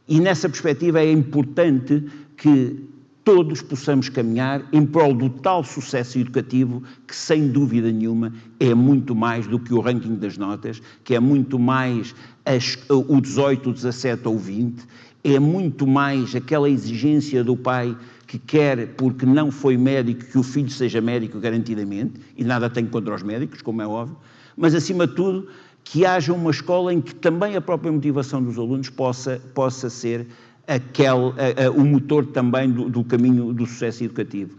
E nessa perspectiva é importante que todos possamos caminhar em prol do tal sucesso educativo que, sem dúvida nenhuma, é muito mais do que o ranking das notas, que é muito mais o 18, o 17 ou o 20, é muito mais aquela exigência do pai que quer, porque não foi médico, que o filho seja médico garantidamente, e nada tenho contra os médicos, como é óbvio, mas, acima de tudo, que haja uma escola em que também a própria motivação dos alunos possa ser o motor também do caminho do sucesso educativo.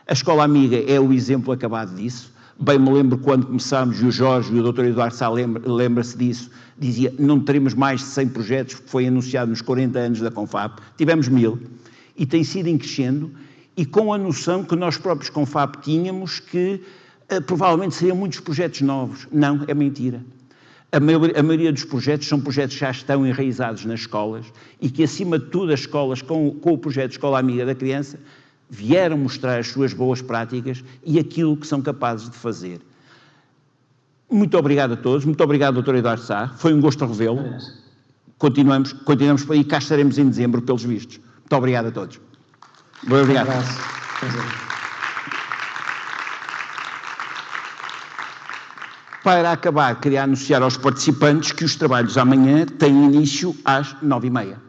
A Escola Amiga é o exemplo acabado disso. Bem me lembro quando começámos, e o Jorge e o Dr. Eduardo Sá lembra-se disso, dizia, não teremos mais de 100 projetos, porque foi anunciado nos 40 anos da Confap, tivemos 1000, e tem sido em crescendo, e com a noção que nós próprios Confap tínhamos que provavelmente seriam muitos projetos novos. Não, é mentira. A maioria dos projetos são projetos que já estão enraizados nas escolas e que, acima de tudo, as escolas, com o projeto Escola Amiga da Criança, vieram mostrar as suas boas práticas e aquilo que são capazes de fazer. Muito obrigado a todos, muito obrigado, Dr. Eduardo Sá, foi um gosto revê-lo. Continuamos por aí, cá estaremos em dezembro, pelos vistos. Muito obrigado a todos. Muito obrigado. Para acabar, queria anunciar aos participantes que os trabalhos amanhã têm início às 9h30.